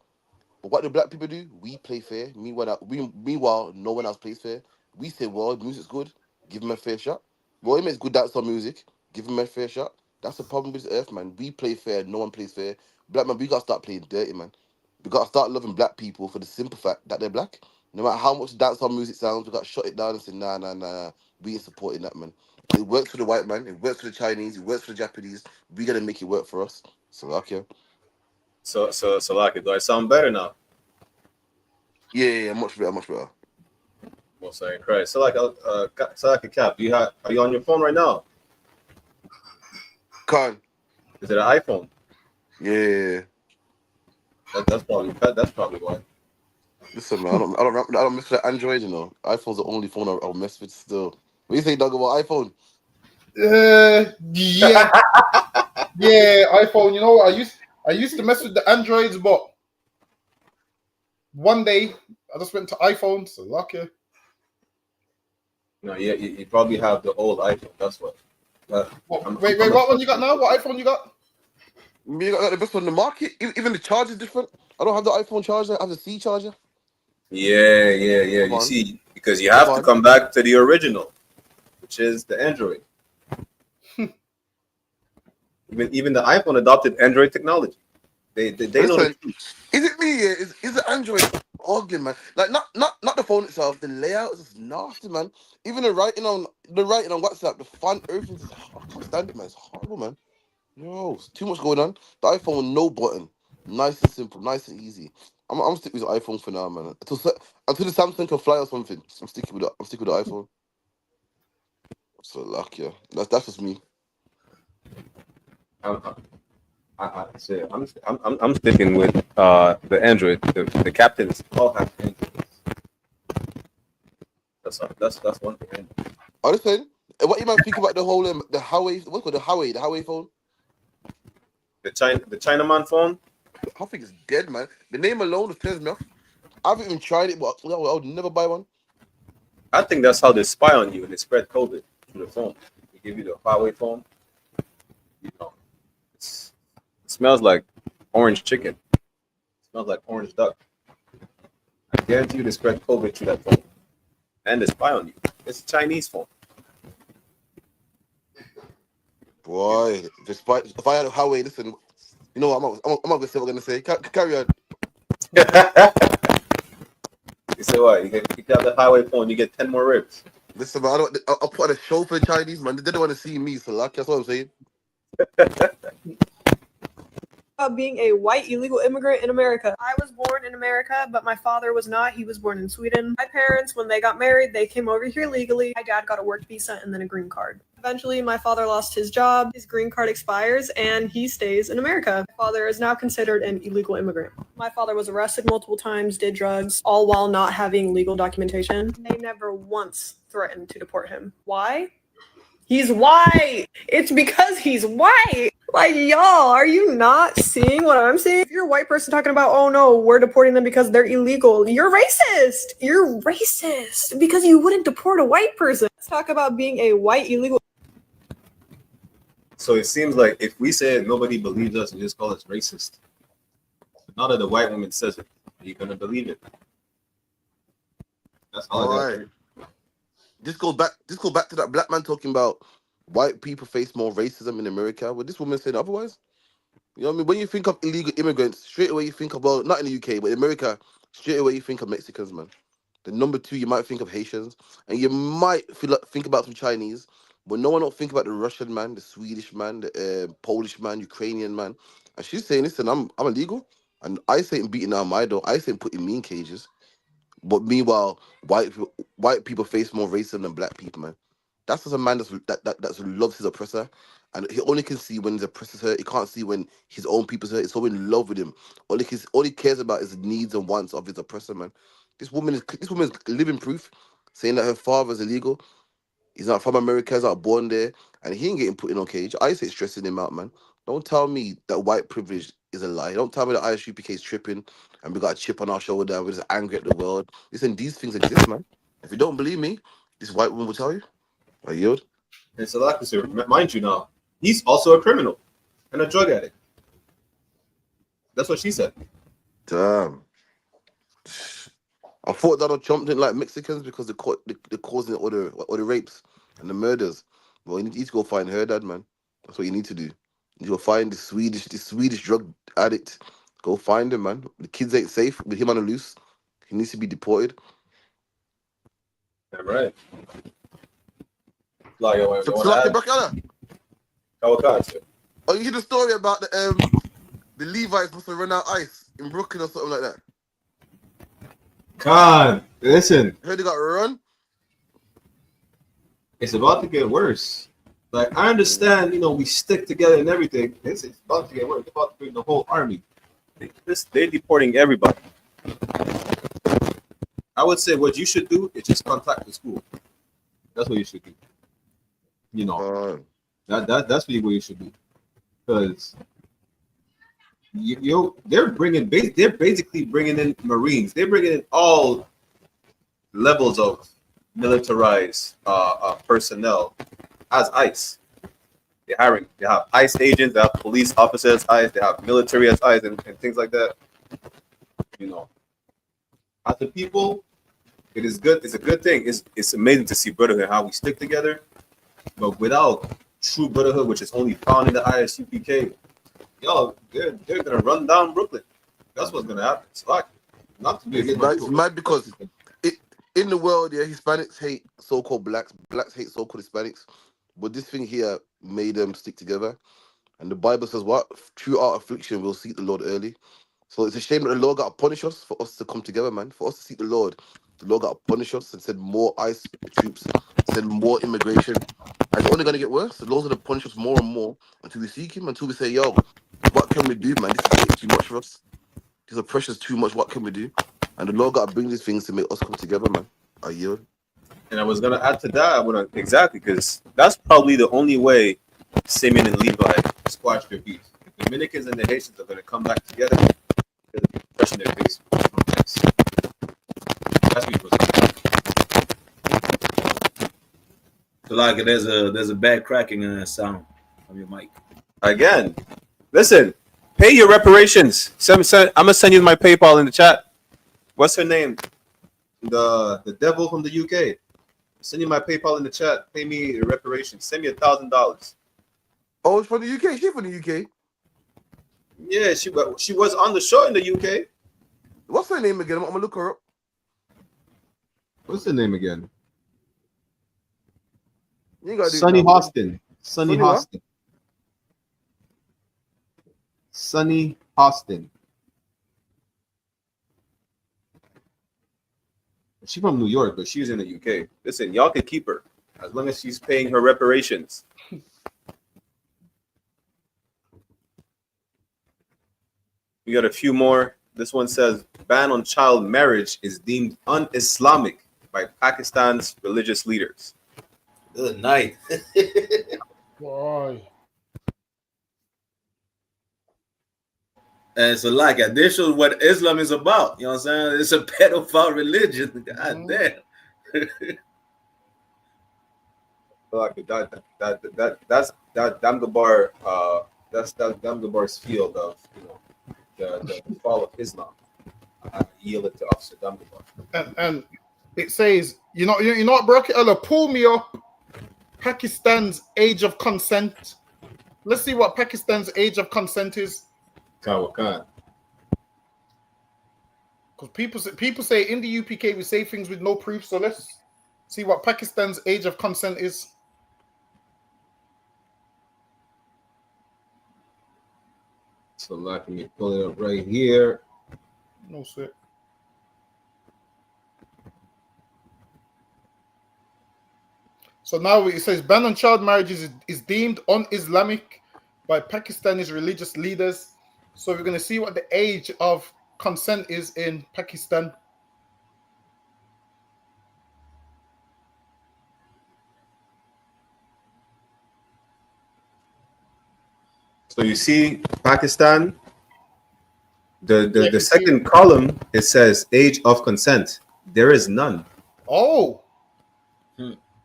But what do black people do? We play fair. Meanwhile, no one else plays fair. We say, well, music's good. Give him a fair shot. Well, he makes good dancehall music. Give him a fair shot. That's the problem with this earth, man. We play fair. No one plays fair. Black man, we got to start playing dirty, man. We got to start loving black people for the simple fact that they're black. No matter how much dancehall music sounds, we got to shut it down and say, nah. We ain't supporting that, man. It works for the white man. It works for the Chinese. It works for the Japanese. We got to make it work for us. So, okay. So like, do I sound better now? Yeah, much better. Well, sorry, Christ. So like a Cap, are you on your phone right now? Con. Is it an iPhone? Yeah. That's probably why. Listen, man, I don't mess with Android, you know. iPhone's the only phone I'll mess with still. What do you think, Doug, about iPhone? Yeah. Yeah, iPhone. You know what? I used to mess with the Androids, but one day I just went to iPhone. So lucky. No, yeah, you probably have the old iPhone. That's what. Wait, what one you got now? What iPhone you got? You got the best one in the market. Even the charge is different. I don't have the iPhone charger. I have the C charger. Yeah. You see, because you have to come back to the original, which is the Android. Even the iPhone adopted Android technology. They know. Is it me? Is the Android ugly, man? Like not the phone itself. The layout is just nasty, man. Even the writing on WhatsApp, the font, everything. I can't stand it, man. It's horrible, man. Yo, it's too much going on. The iPhone with no button, nice and simple, nice and easy. I'm sticking with the iPhone for now, man. Until the Samsung can fly or something, I'm sticking with the iPhone. So lucky, yeah. That's just me. I'm sticking with the Android. The captains all have Androids. That's one thing. I was saying, what you might think about the whole the Huawei? What's called the Huawei phone? The Chinaman phone. I think it's dead, man. The name alone just turns me off. I haven't even tried it, but I would never buy one. I think that's how they spy on you and they spread COVID through the phone. They give you the Huawei phone. You know, it smells like orange chicken. It smells like orange duck. I guarantee you they spread COVID through that phone. And they spy on you. It's a Chinese phone. Boy, if I had a Huawei, listen, you know what, I'm not gonna say what I'm gonna say. Carry on. You say what? You have the Huawei phone, you get 10 more ribs. Listen, man, I'll put on a show for the Chinese, man. They don't want to see me, so lucky. That's what I'm saying. Being a white illegal immigrant in America. I was born born in America, but my father was not. He was born in Sweden. My parents, when they got married, they came over here legally. My dad got a work visa and then a green card. Eventually, my father lost his job, his green card expires, and he stays in America. My father is now considered an illegal immigrant. My father was arrested multiple times, did drugs, all while not having legal documentation. They never once threatened to deport him. Why? He's white. It's because he's white. Like, y'all, are you not seeing what I'm seeing? If you're a white person talking about, oh no, we're deporting them because they're illegal, you're racist. You're racist because you wouldn't deport a white person. Let's talk about being a white illegal. So it seems like if we said nobody believes us and just call us racist, now that the white woman says it, are you gonna believe it? That's all. All right. This goes back to that black man talking about white people face more racism in America. Would this woman say otherwise? You know what I mean? When you think of illegal immigrants, straight away you think about, not in the UK, but in America, straight away you think of Mexicans, man. The number two, you might think of Haitians, and you might think about some Chinese, but no one don't think about the Russian man, the Swedish man, the Polish man, Ukrainian man. And she's saying, listen, I'm illegal, and ICE ain't beating down my door. ICE ain't putting me in cages. But meanwhile, white people face more racism than black people, man. That's just a man that loves his oppressor, and he only can see when his oppressor's hurt. He can't see when his own people's hurt. He's so in love with him. All he cares about is the needs and wants of his oppressor, man. This woman is living proof, saying that her father's illegal. He's not from America. He's not born there, and he ain't getting put in no cage. I say stressing him out, man. Don't tell me that white privilege is a lie. Don't tell me that I.S.U.P.K is tripping and we got a chip on our shoulder and we're just angry at the world. Listen, these things exist, man. If you don't believe me, this white woman will tell you. I yield. And so, like I said, mind you now, he's also a criminal and a drug addict. That's what she said. Damn. I thought Donald Trump didn't like Mexicans because they're causing all the rapes and the murders. Well, you need to go find her dad, man. That's what you need to do. You go find the Swedish drug addict. Go find him, man. The kids ain't safe with him on the loose. He needs to be deported. All right. Oh, you hear the story about the Levites supposed to run out ice in Brooklyn or something like that? God, listen. Heard they got run. It's about to get worse. Like, I understand, we stick together and everything. It's about to get worse. They're about to bring the whole army. They're deporting everybody. I would say what you should do is just contact the school. That's what you should do. That's really what you should do. Because they're basically bringing in Marines. They're bringing in all levels of militarized personnel as ICE. They have ICE agents, they have police officers ICE, they have military as ICE and things like that. As a people, it is good. It's a good thing. It's amazing to see brotherhood, how we stick together. But without true brotherhood, which is only found in the I.S.U.P.K, they're gonna run down Brooklyn. That's what's gonna happen. It's like not to be it's mad because in the world, Hispanics hate so-called blacks hate so-called Hispanics, but this thing here made them stick together. And the Bible says, what? Through our affliction, we'll seek the Lord early. So it's a shame that the Lord got to punish us for us to come together, man. For us to seek the Lord got to punish us and send more ICE troops, send more immigration. And it's only going to get worse. The Lord's going to punish us more and more until we seek him, until we say, yo, what can we do, man? This is getting too much for us. This oppression is too much. What can we do? And the Lord got to bring these things to make us come together, man. I yield. And I was going to add to that, exactly, because that's probably the only way Simeon and Levi squash their beef. The Dominicans and the Haitians are going to come back together because of the oppression they're facing. That's what it was. So like there's a bad cracking sound from your mic. Again, listen, pay your reparations. I'm gonna send you my PayPal in the chat. What's her name? The devil from the UK. Send you my PayPal in the chat. Pay me your reparations. Send me $1,000. Oh, it's from the UK. She's from the UK. Yeah, she was on the show in the UK. What's her name again? I'm gonna look her up. What's her name again? Sunny Hostin. Sunny Hostin. Sunny Hostin. She's from New York, but she's in the UK. Listen, y'all can keep her as long as she's paying her reparations. We got a few more. This one says ban on child marriage is deemed un-Islamic by Pakistan's religious leaders. Good night. Boy. And so, like, this is what Islam is about. You know what I'm saying? It's a pedophile religion. God damn. Like that's Damgabar. That's Damgabar's field of, you know, the fall of Islam. I yield it to Officer Damgabar. And it says, you know what, Barack Allah, pull me up Pakistan's age of consent. Let's see what Pakistan's age of consent is. Because people say in the UPK we say things with no proof. So let's see what Pakistan's age of consent is. So let me pull it up right here. No sweat. So now it says ban on child marriages is deemed un-Islamic by Pakistani's religious leaders. So we're going to see what the age of consent is in Pakistan. So you see Pakistan, the second column, it says age of consent. There is none. Oh,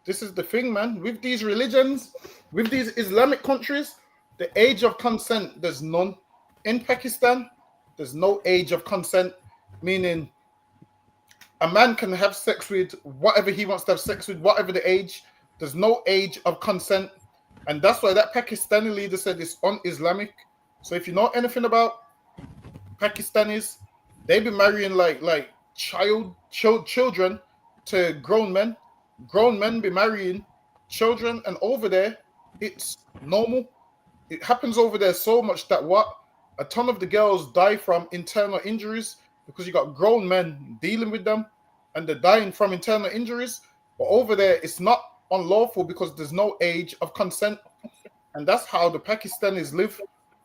this is the thing, man. With these religions, with these Islamic countries, the age of consent, there's none. In Pakistan, there's no age of consent, meaning a man can have sex with whatever he wants to have sex with, whatever the age. There's no age of consent. And that's why that Pakistani leader said it's un-Islamic. So if you know anything about Pakistanis, they be marrying like children to grown men. Grown men be marrying children, and over there, it's normal. It happens over there so much that a ton of the girls die from internal injuries because you got grown men dealing with them and they're dying from internal injuries. But over there, it's not unlawful because there's no age of consent. And that's how the Pakistanis live.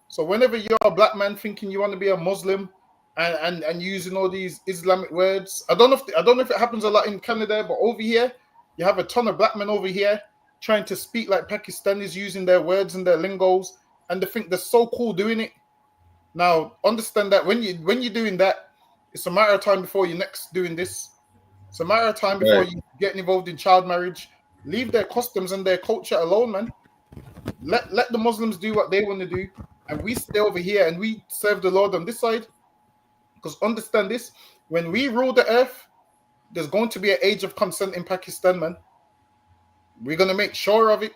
So whenever you're a black man thinking you want to be a Muslim and using all these Islamic words, I don't know if it happens a lot in Canada, but over here, you have a ton of black men over here trying to speak like Pakistanis, using their words and their lingos, and they think they're so cool doing it. Now, understand that when you're doing that, it's a matter of time before you're next doing this. It's a matter of time before you get involved in child marriage. Leave their customs and their culture alone, man. Let the Muslims do what they want to do, and we stay over here and we serve the Lord on this side. Because understand this, when we rule the earth, there's going to be an age of consent in Pakistan, man. We're gonna make sure of it.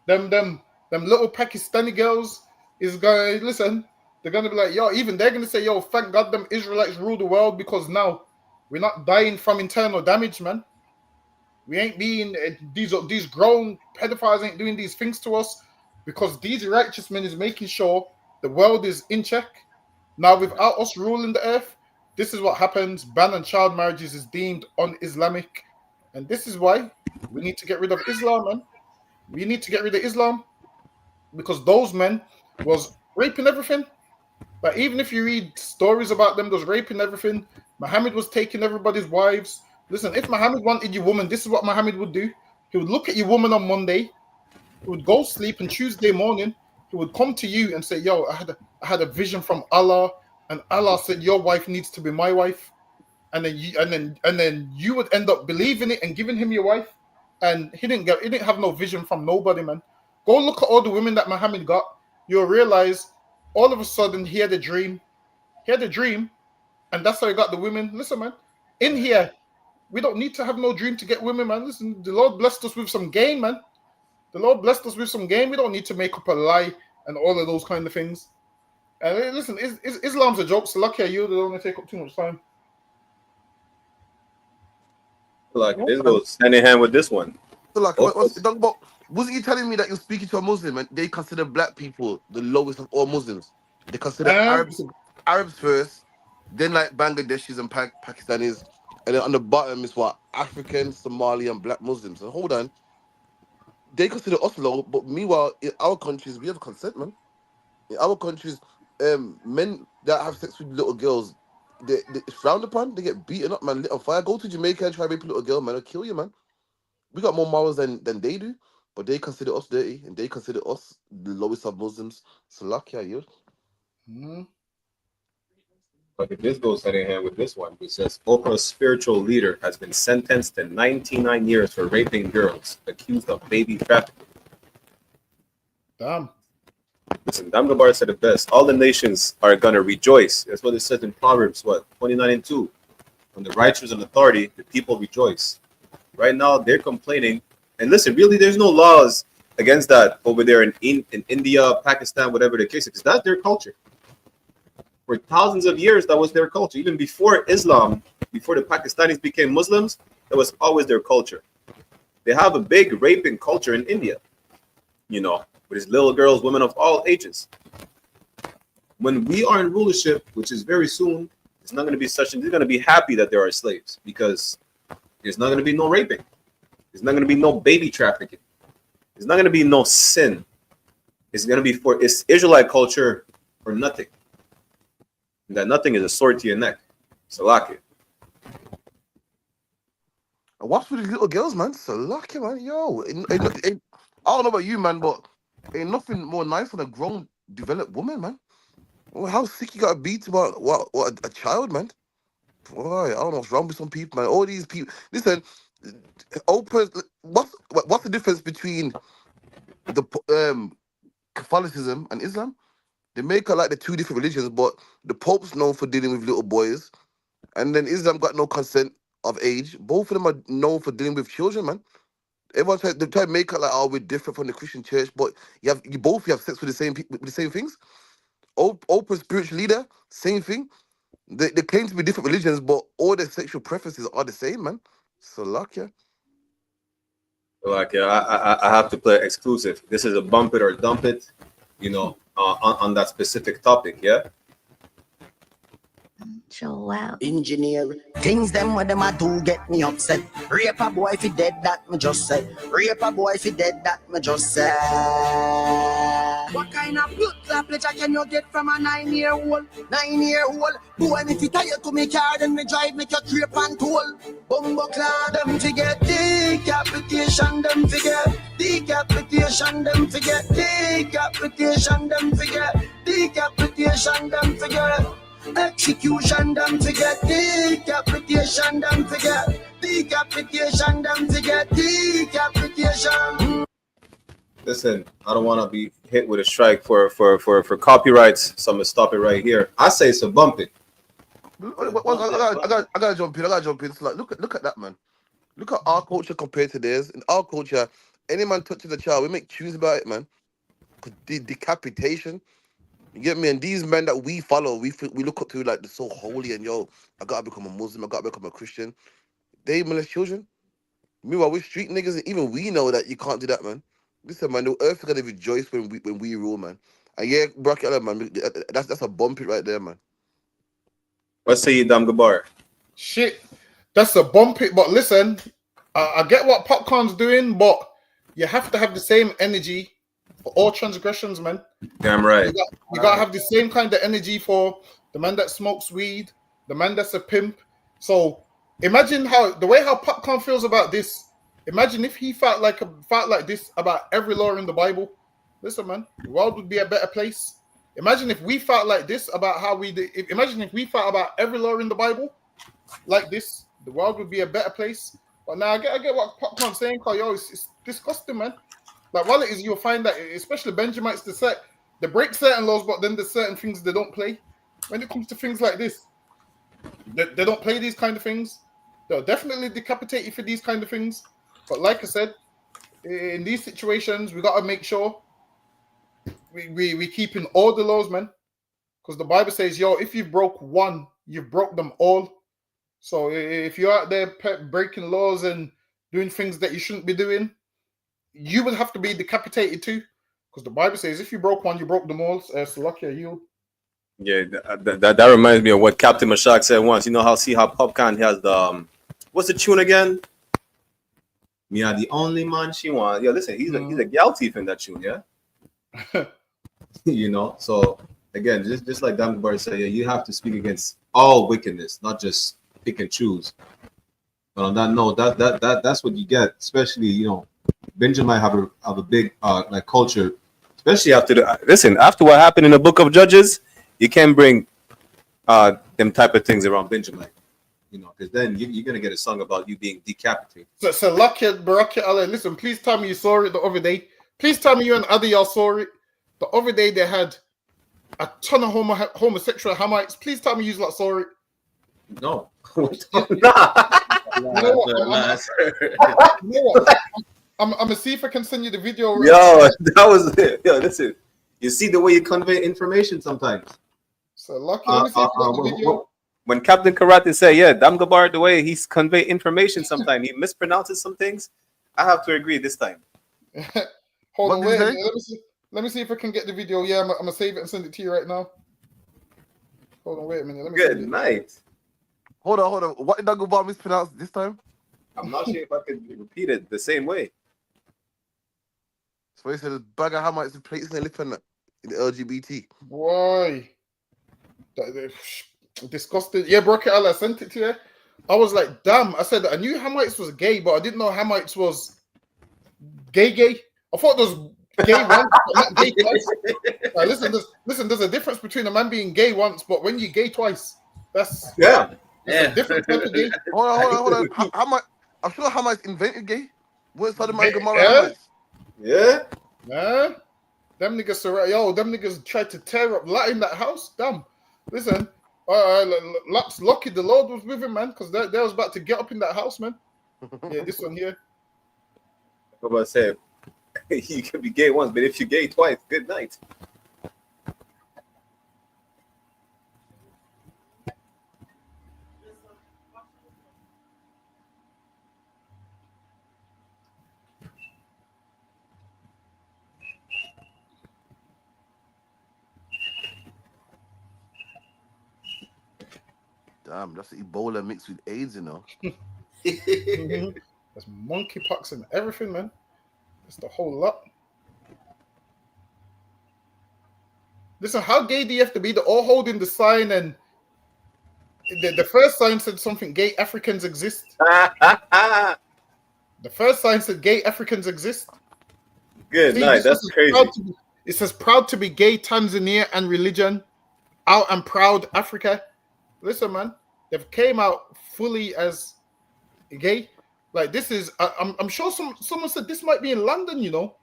Them little Pakistani girls is gonna listen. They're gonna be like, yo, even they're gonna say, yo, thank God them Israelites rule the world, because now we're not dying from internal damage, man. We ain't being these grown pedophiles ain't doing these things to us, because these righteous men is making sure the world is in check. Now, without us ruling the earth, this is what happens. Ban on child marriages is deemed un-Islamic, and this is why we need to get rid of Islam, man. We need to get rid of Islam because those men was raping everything. But even if you read stories about them, those raping everything. Muhammad was taking everybody's wives. Listen, if Muhammad wanted your woman, this is what Muhammad would do. He would look at your woman on Monday. He would go sleep, and Tuesday morning, he would come to you and say, yo, I had a vision from Allah, and Allah said your wife needs to be my wife. And then you would end up believing it and giving him your wife. And he didn't have no vision from nobody, man. Go look at all the women that Muhammad got. You'll realize all of a sudden he had a dream. He had a dream, and that's how he got the women. Listen, man, in here, we don't need to have no dream to get women, man. Listen, the Lord blessed us with some game, man. The Lord blessed us with some game. We don't need to make up a lie and all of those kind of things. And listen, Islam's a joke. So lucky are you, they don't take up too much time. Like this goes hand in hand with this one. So like, wasn't you telling me that you're speaking to a Muslim and they consider black people the lowest of all Muslims? They consider Arabs first, then like Bangladeshis and Pakistanis, And then on the bottom is what? African, Somali, and black Muslims. And hold on. They consider us low, but meanwhile, in our countries, we have consent, man. In our countries, men that have sex with little girls, it's frowned upon. They get beaten up, man, lit on fire. Go to Jamaica and try to rape a little girl, man, they'll kill you, man. We got more morals than they do, but they consider us dirty, and they consider us the lowest of Muslims. So lucky, you. But if this goes hand in hand with this one, which says Oprah's spiritual leader has been sentenced to 99 years for raping girls accused of baby trafficking. Damn. Listen, Damgabar said it best. All the nations are going to rejoice. That's what it says in Proverbs, 29:2. When the righteous and authority, the people rejoice. Right now, they're complaining. And listen, really, there's no laws against that over there in India, Pakistan, whatever the case is, because that's their culture. For thousands of years, that was their culture. Even before Islam, before the Pakistanis became Muslims, that was always their culture. They have a big raping culture in India, with these little girls, women of all ages. When we are in rulership, which is very soon, it's not going to be such, they're going to be happy that there are slaves, because there's not going to be no raping. There's not going to be no baby trafficking. There's not going to be no sin. It's going to be it's Israelite culture or nothing. And that nothing is a sword to your neck. Salaki. What's with these little girls, man? Salaki, man. Yo, I don't know about you, man, but ain't nothing more nice than a grown, developed woman, man. Well, how sick you gotta be to what a child, man. Boy, I don't know what's wrong with some people, man. All these people. Listen, what's the difference between the Catholicism and Islam? They make it like the two different religions, but the Pope's known for dealing with little boys, and then Islam got no consent of age. Both of them are known for dealing with children, man. Everyone try to make it like, oh, we're different from the Christian church, but you both have sex with the same people, with the same things. Open spiritual leader, same thing. They claim to be different religions, but all their sexual preferences are the same, man. So luck, yeah. I have to play exclusive. This is a bump it or dump it, on that specific topic, yeah? Wow. Engineer things them when them a do get me upset. Rape a boy if he dead, that me just said. Rape a boy if he dead, that me just said. What kind of blood clot pleasure can you get from a 9-year-old? 9-year-old boy, if he tie you to me car, then me drive, make you drape and toll. Bumbo clad them forget decapitation, them forget decapitation, them forget decapitation, them forget decapitation, them forget. Execution, them forget decapitation, them forget decapitation, them forget decapitation. Listen, I don't want to be hit with a strike for copyrights, so I'm gonna stop it right here. I say so bump it. I gotta jump in. It's like look at that, man. Look at our culture compared to theirs. In our culture, any man touching a child, we make tunes about it, man. Decapitation. You get me? And these men that we follow, we look up to like they're so holy, and I gotta become a Muslim, I gotta become a Christian. They molest children. Meanwhile, we're street niggas, and even we know that you can't do that, man. Listen, man, the earth is gonna rejoice when we rule, man. And yeah, bracket, man, that's a bump it right there, man. What say you, Dam Gabar? Shit, that's a bump it. But listen, I get what Popcorn's doing, but you have to have the same energy for all transgressions, man. Damn right. You gotta have the same kind of energy for the man that smokes weed, the man that's a pimp. So imagine the way how Popcorn feels about this. Imagine if he felt like this about every law in the Bible. Listen, man, the world would be a better place. Imagine if we felt like this about how we did. Imagine if we felt about every law in the Bible like this, the world would be a better place. But now I get what Popcorn's saying, cause it's disgusting, man. Like while it is, you'll find that especially Benjamites, they break certain laws, but then there's certain things they don't play. When it comes to things like this, they don't play these kind of things. They'll definitely decapitate you for these kind of things. But like I said, in these situations, we gotta make sure we keep in all the laws, man. Because the Bible says, if you broke one, you've broke them all. So if you're out there breaking laws and doing things that you shouldn't be doing, you would have to be decapitated too. Because the Bible says, if you broke one, you broke them all. So lucky are you. Yeah, that reminds me of what Captain Mashak said once. You know how Popcorn has What's the tune again? Me are the only man she want. Yeah, listen, he's a gal thief in that tune, yeah. You know, so again, just like Dan Bar said, yeah, you have to speak against all wickedness, not just pick and choose. But on that note, that's what you get, especially, you know, Benjamin have a big like culture, especially after after what happened in the book of Judges, you can't bring them type of things around Benjamin, you know, because then you're gonna get a song about you being decapitated. So Lakia Baraka Allah, listen, please tell me you saw it the other day. Please tell me you and other y'all saw it. The other day they had a ton of homosexual Hamites. Please tell me you lot saw it. No. I'm gonna see if I can send you the video. Yo, that was it. Yo, listen. You see the way you convey information sometimes. So lucky. Let me see if you got the video. When Captain Karate said, yeah, Damgabar, the way he's convey information sometimes, he mispronounces some things. I have to agree this time. Hold on, wait. Let me see if I can get the video. Yeah, I'm gonna save it and send it to you right now. Hold on, wait a minute. Let me Good night. Hold on. What did Damgabar mispronounce this time? I'm not sure if I could repeat it the same way. So he said, "Bag of Hamites replacing the lip in the LGBT." Boy, disgusting. Yeah, Brock, I sent it to you. I was like, damn. I said I knew Hamites was gay, but I didn't know Hamites was gay. I thought there was gay once, but not gay twice. Like, listen. There's a difference between a man being gay once, but when you're gay twice, that's a different type of gay. Hold on. I'm sure Hamites invented gay. What's Sodom and Gomorrah? Yeah. Yeah. Man, them niggas tried to tear up Lot in that house. Damn. Listen, Lot's lucky the Lord was with him, man, because they was about to get up in that house, man. Yeah, this one here. What about to say? You can be gay once, but if you're gay twice, good night. Damn, that's Ebola mixed with AIDS, you know. There's monkeypox and everything, man. That's the whole lot. Listen, how gay do you have to be? They're all holding the sign, and the first sign said something, gay Africans exist. The first sign said gay Africans exist. Good night. That's crazy. It says proud to be gay Tanzania and religion. Out and proud Africa. Listen, man, they've came out fully as gay. Like this is, I'm sure someone said this might be in London, you know.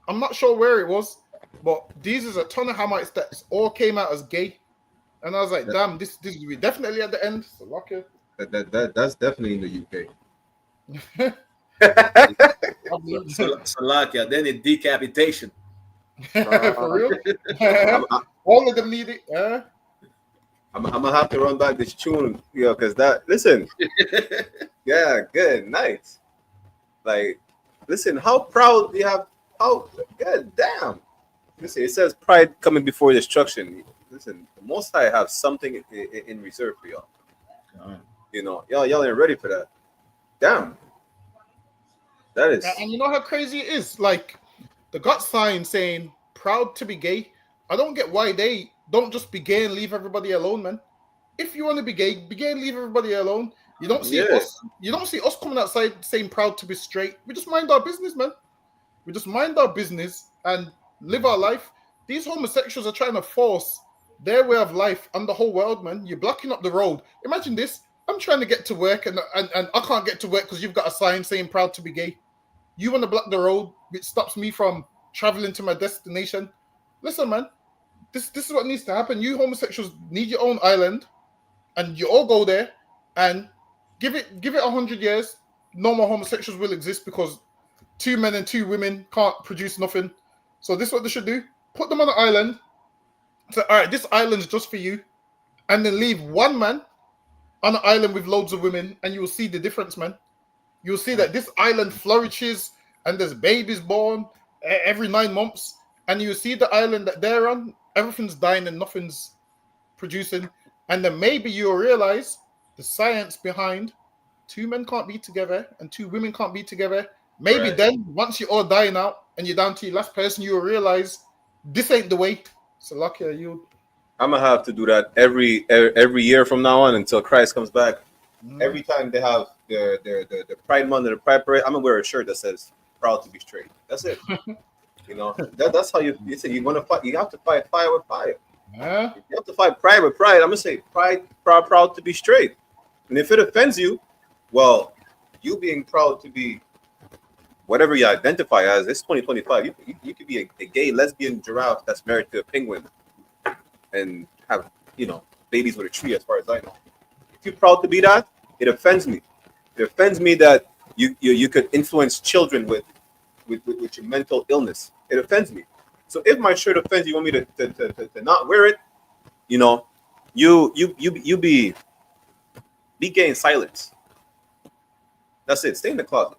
I'm not sure where it was, but these is a ton of Hamites that all came out as gay, and I was like, damn, this is definitely at the end. So lucky. That's definitely in the UK. Salakia, then it's decapitation. For real? All of them need it. I'm gonna have to run back this tune, because listen, yeah, good night. Like, listen, how proud do you have? Oh, god damn. Listen, it says pride coming before destruction. Listen, the Most High have something in reserve for y'all. You know, y'all ain't ready for that. Damn. That is. And you know how crazy it is? Like, the got sign saying proud to be gay. I don't get why they don't just be gay and leave everybody alone, man. If you want to be gay and leave everybody alone. You don't see us. You don't see us coming outside saying proud to be straight. We just mind our business, man. We just mind our business and live our life. These homosexuals are trying to force their way of life on the whole world, man. You're blocking up the road. Imagine this. I'm trying to get to work and I can't get to work because you've got a sign saying proud to be gay. You want to block the road, which stops me from traveling to my destination. Listen, man. This is what needs to happen. You homosexuals need your own island, and you all go there and give it 100 years. No more homosexuals will exist because 2 men and 2 women can't produce nothing. So this is what they should do: put them on an island. Say, all right, this island's just for you, and then leave 1 man on an island with loads of women, and you will see the difference, man. You'll see that this island flourishes, and there's babies born every 9 months, and you see the island that they're on. Everything's dying and nothing's producing. And then maybe you'll realize the science behind two men can't be together and two women can't be together. Maybe Right. then, once you're all dying out and you're down to your last person, you'll realize this ain't the way. So lucky you. I'm gonna have to do that every year from now on until Christ comes back. Every time they have the Pride Month or the Pride Parade, I'm gonna wear a shirt that says "Proud to be straight." That's it. You know, that's how you say you want to fight. You have to fight fire with fire. Yeah. You have to fight pride with pride. I'm gonna say pride, proud to be straight. And if it offends you, well, you being proud to be whatever you identify as. It's 2025. You could be a gay lesbian giraffe that's married to a penguin and have babies with a tree. As far as I know, if you're proud to be that, it offends me. It offends me that you could influence children with your mental illness. It offends me. So if my shirt offends you, want me to not wear it, you be gay in silence. That's it. Stay in the closet.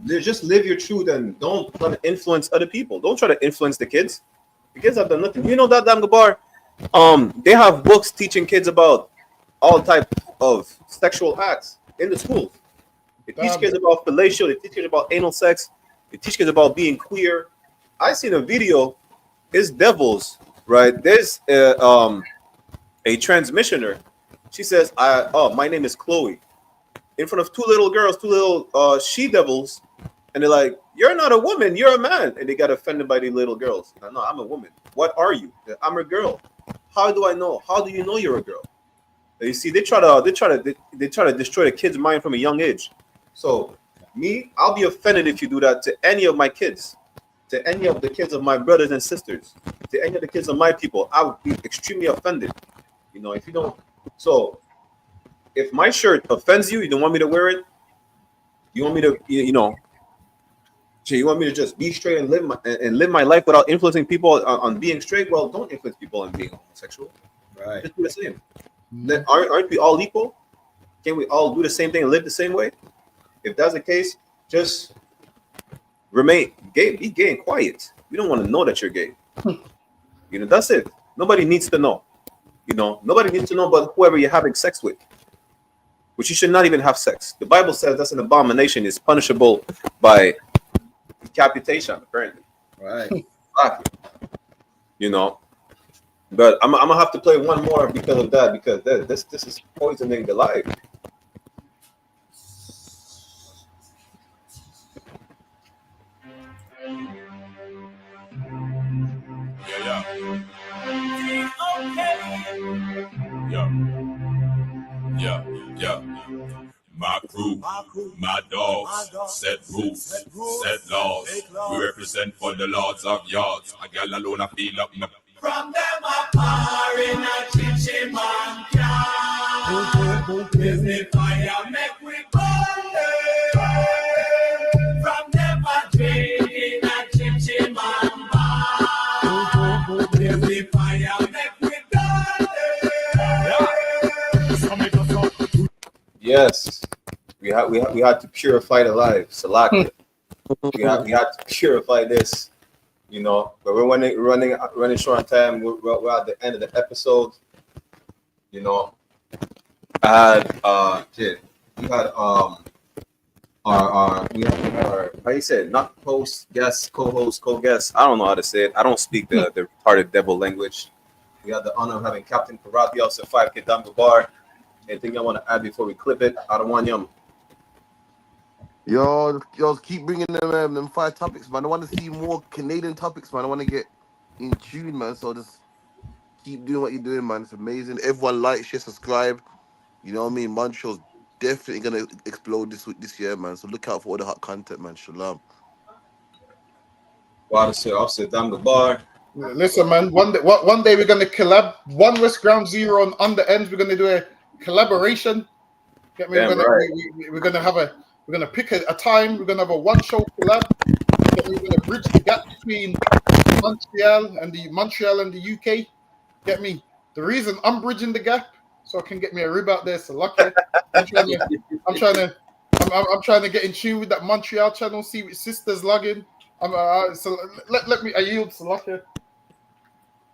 Just live your truth and don't try to influence other people. Don't try to influence the kids. The kids have done nothing. You know that damn Gabar, they have books teaching kids about all types of sexual acts in the schools. They teach kids about fellatio. They teach kids about anal sex. They teach kids about being queer. I seen a video. It's devils, right? There's a transmissioner. She says, my name is Chloe. In front of two little girls, two little she devils. And they're like, you're not a woman, you're a man. And they got offended by the little girls. No, I'm a woman. What are you? I'm a girl. How do I know? How do you know you're a girl? You see, they try to destroy the kid's mind from a young age. So I'll be offended if you do that to any of my kids, to any of the kids of my brothers and sisters, to any of the kids of my people. I would be extremely offended. If you don't. So if my shirt offends you, you don't want me to wear it. You want me to, you want me to just be straight and live my life without influencing people on being straight? Well, don't influence people on being homosexual. Right. Just do the same. Then aren't we all equal? Can't we all do the same thing and live the same way? If that's the case, just remain gay. Be gay and quiet. We don't want to know that you're gay. That's it. Nobody needs to know. Nobody needs to know about whoever you're having sex with. Which you should not even have sex. The Bible says that's an abomination. It's punishable by decapitation, apparently. Right. But I'm gonna have to play one more because of that, because this is poisoning the life. Yeah. My crew, my dogs, set rules, set laws. We represent for the lords of yards. A gal alone, I feel up. From them a par in a chichi man car. If the fire make we burn them. From them a drink in a chichi man bar. If the fire make we burn them. Yes, we had to purify the life. Salaki. we had to purify this. But we're running short on time. We're at the end of the episode. I had we had our how you say it? Not host, guest, co-host, co-guest. I don't know how to say it. I don't speak the retarded devil language. We had the honor of having Captain Karate, also 5K down the bar. Anything I want to add before we clip it? I don't want yum. Yo, keep bringing them 5 topics, man. I want to see more Canadian topics, man. I want to get in tune, man. So just keep doing what you're doing, man. It's amazing. Everyone like, share, subscribe. You know what I mean? Montreal's definitely gonna explode this year, man. So look out for all the hot content, man. Shalom. I'll sit down the bar. Listen, man. One day we're gonna collab. One West Ground Zero on the ends. We're gonna do a collaboration. Get me? We're gonna pick a time. We're gonna have a one-show collab. We're gonna bridge the gap between Montreal and the UK. Get me? The reason I'm bridging the gap so I can get me a rib out there. So lucky. I'm trying to get in tune with that Montreal channel. See which sisters logging. So let me. I yield. So lucky.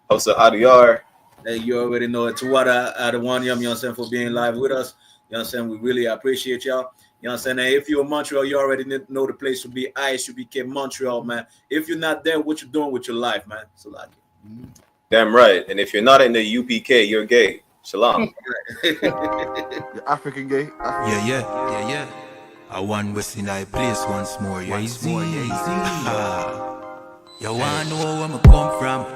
Also, Adiyar. You already know it. To what I the one, you know what I'm saying, for being live with us. You know what I'm saying? We really appreciate y'all. You know what I'm saying? And if you're in Montreal, you already know the place to be. ISUPK Montreal, man. If you're not there, what you doing with your life, man? So like, Damn right. And if you're not in the UPK, you're gay. Shalom. You're African gay. Yeah. I want West in I place once more. Yeah, easy. You wanna know where I come from?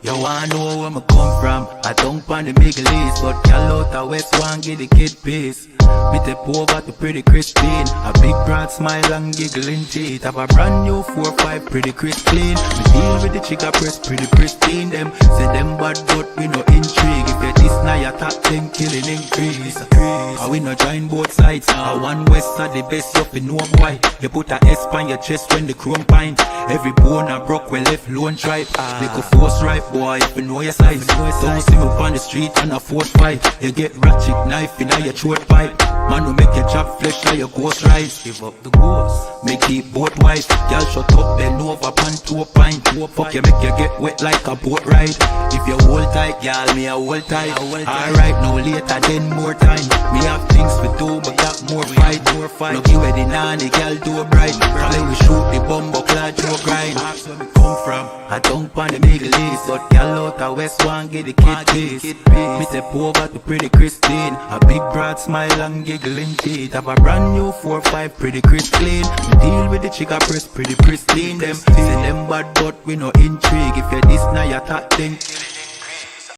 You wanna know where I come from? I don't want the big list, but y'all out the West one get the kid piece. Me take over to pretty Christine. A big broad smile and giggling teeth. Have a brand new 4-5 pretty crisp clean. Me deal with the chica press pretty pristine. Them say them bad but we no intrigue. If you this now you top 10 killing increase. I we no join both sides. I one West are the best you fi know boy. You put a S on your chest when the chrome pint. Every bone a broke when left lone tripe. Little force right boy if you know your size. Don't see me on the street on a 4-5. You get ratchet knife in your throat pipe. Man will make your job flesh like your ghost rise. Give up the ghost. Make it boat wife. Y'all shut up, bend over, pan to a pint. Fuck you, make you get wet like a boat ride. If you hold tight, y'all, me a hold tight. Alright, no later, then more time. Me have things to do, but got more fight. Look you ready now, the girl do bright. Probably we shoot the bumbo clad to a grind. That's where me come from. I don't want the big list, but y'all out the West one get the kid piece. Me step over to pretty Christine. A big broad smile and giggling teeth. Have a brand new 4-5 pretty crisp clean. We deal with the chica press pretty pristine. Them say them bad but we no intrigue. If you this now you top 10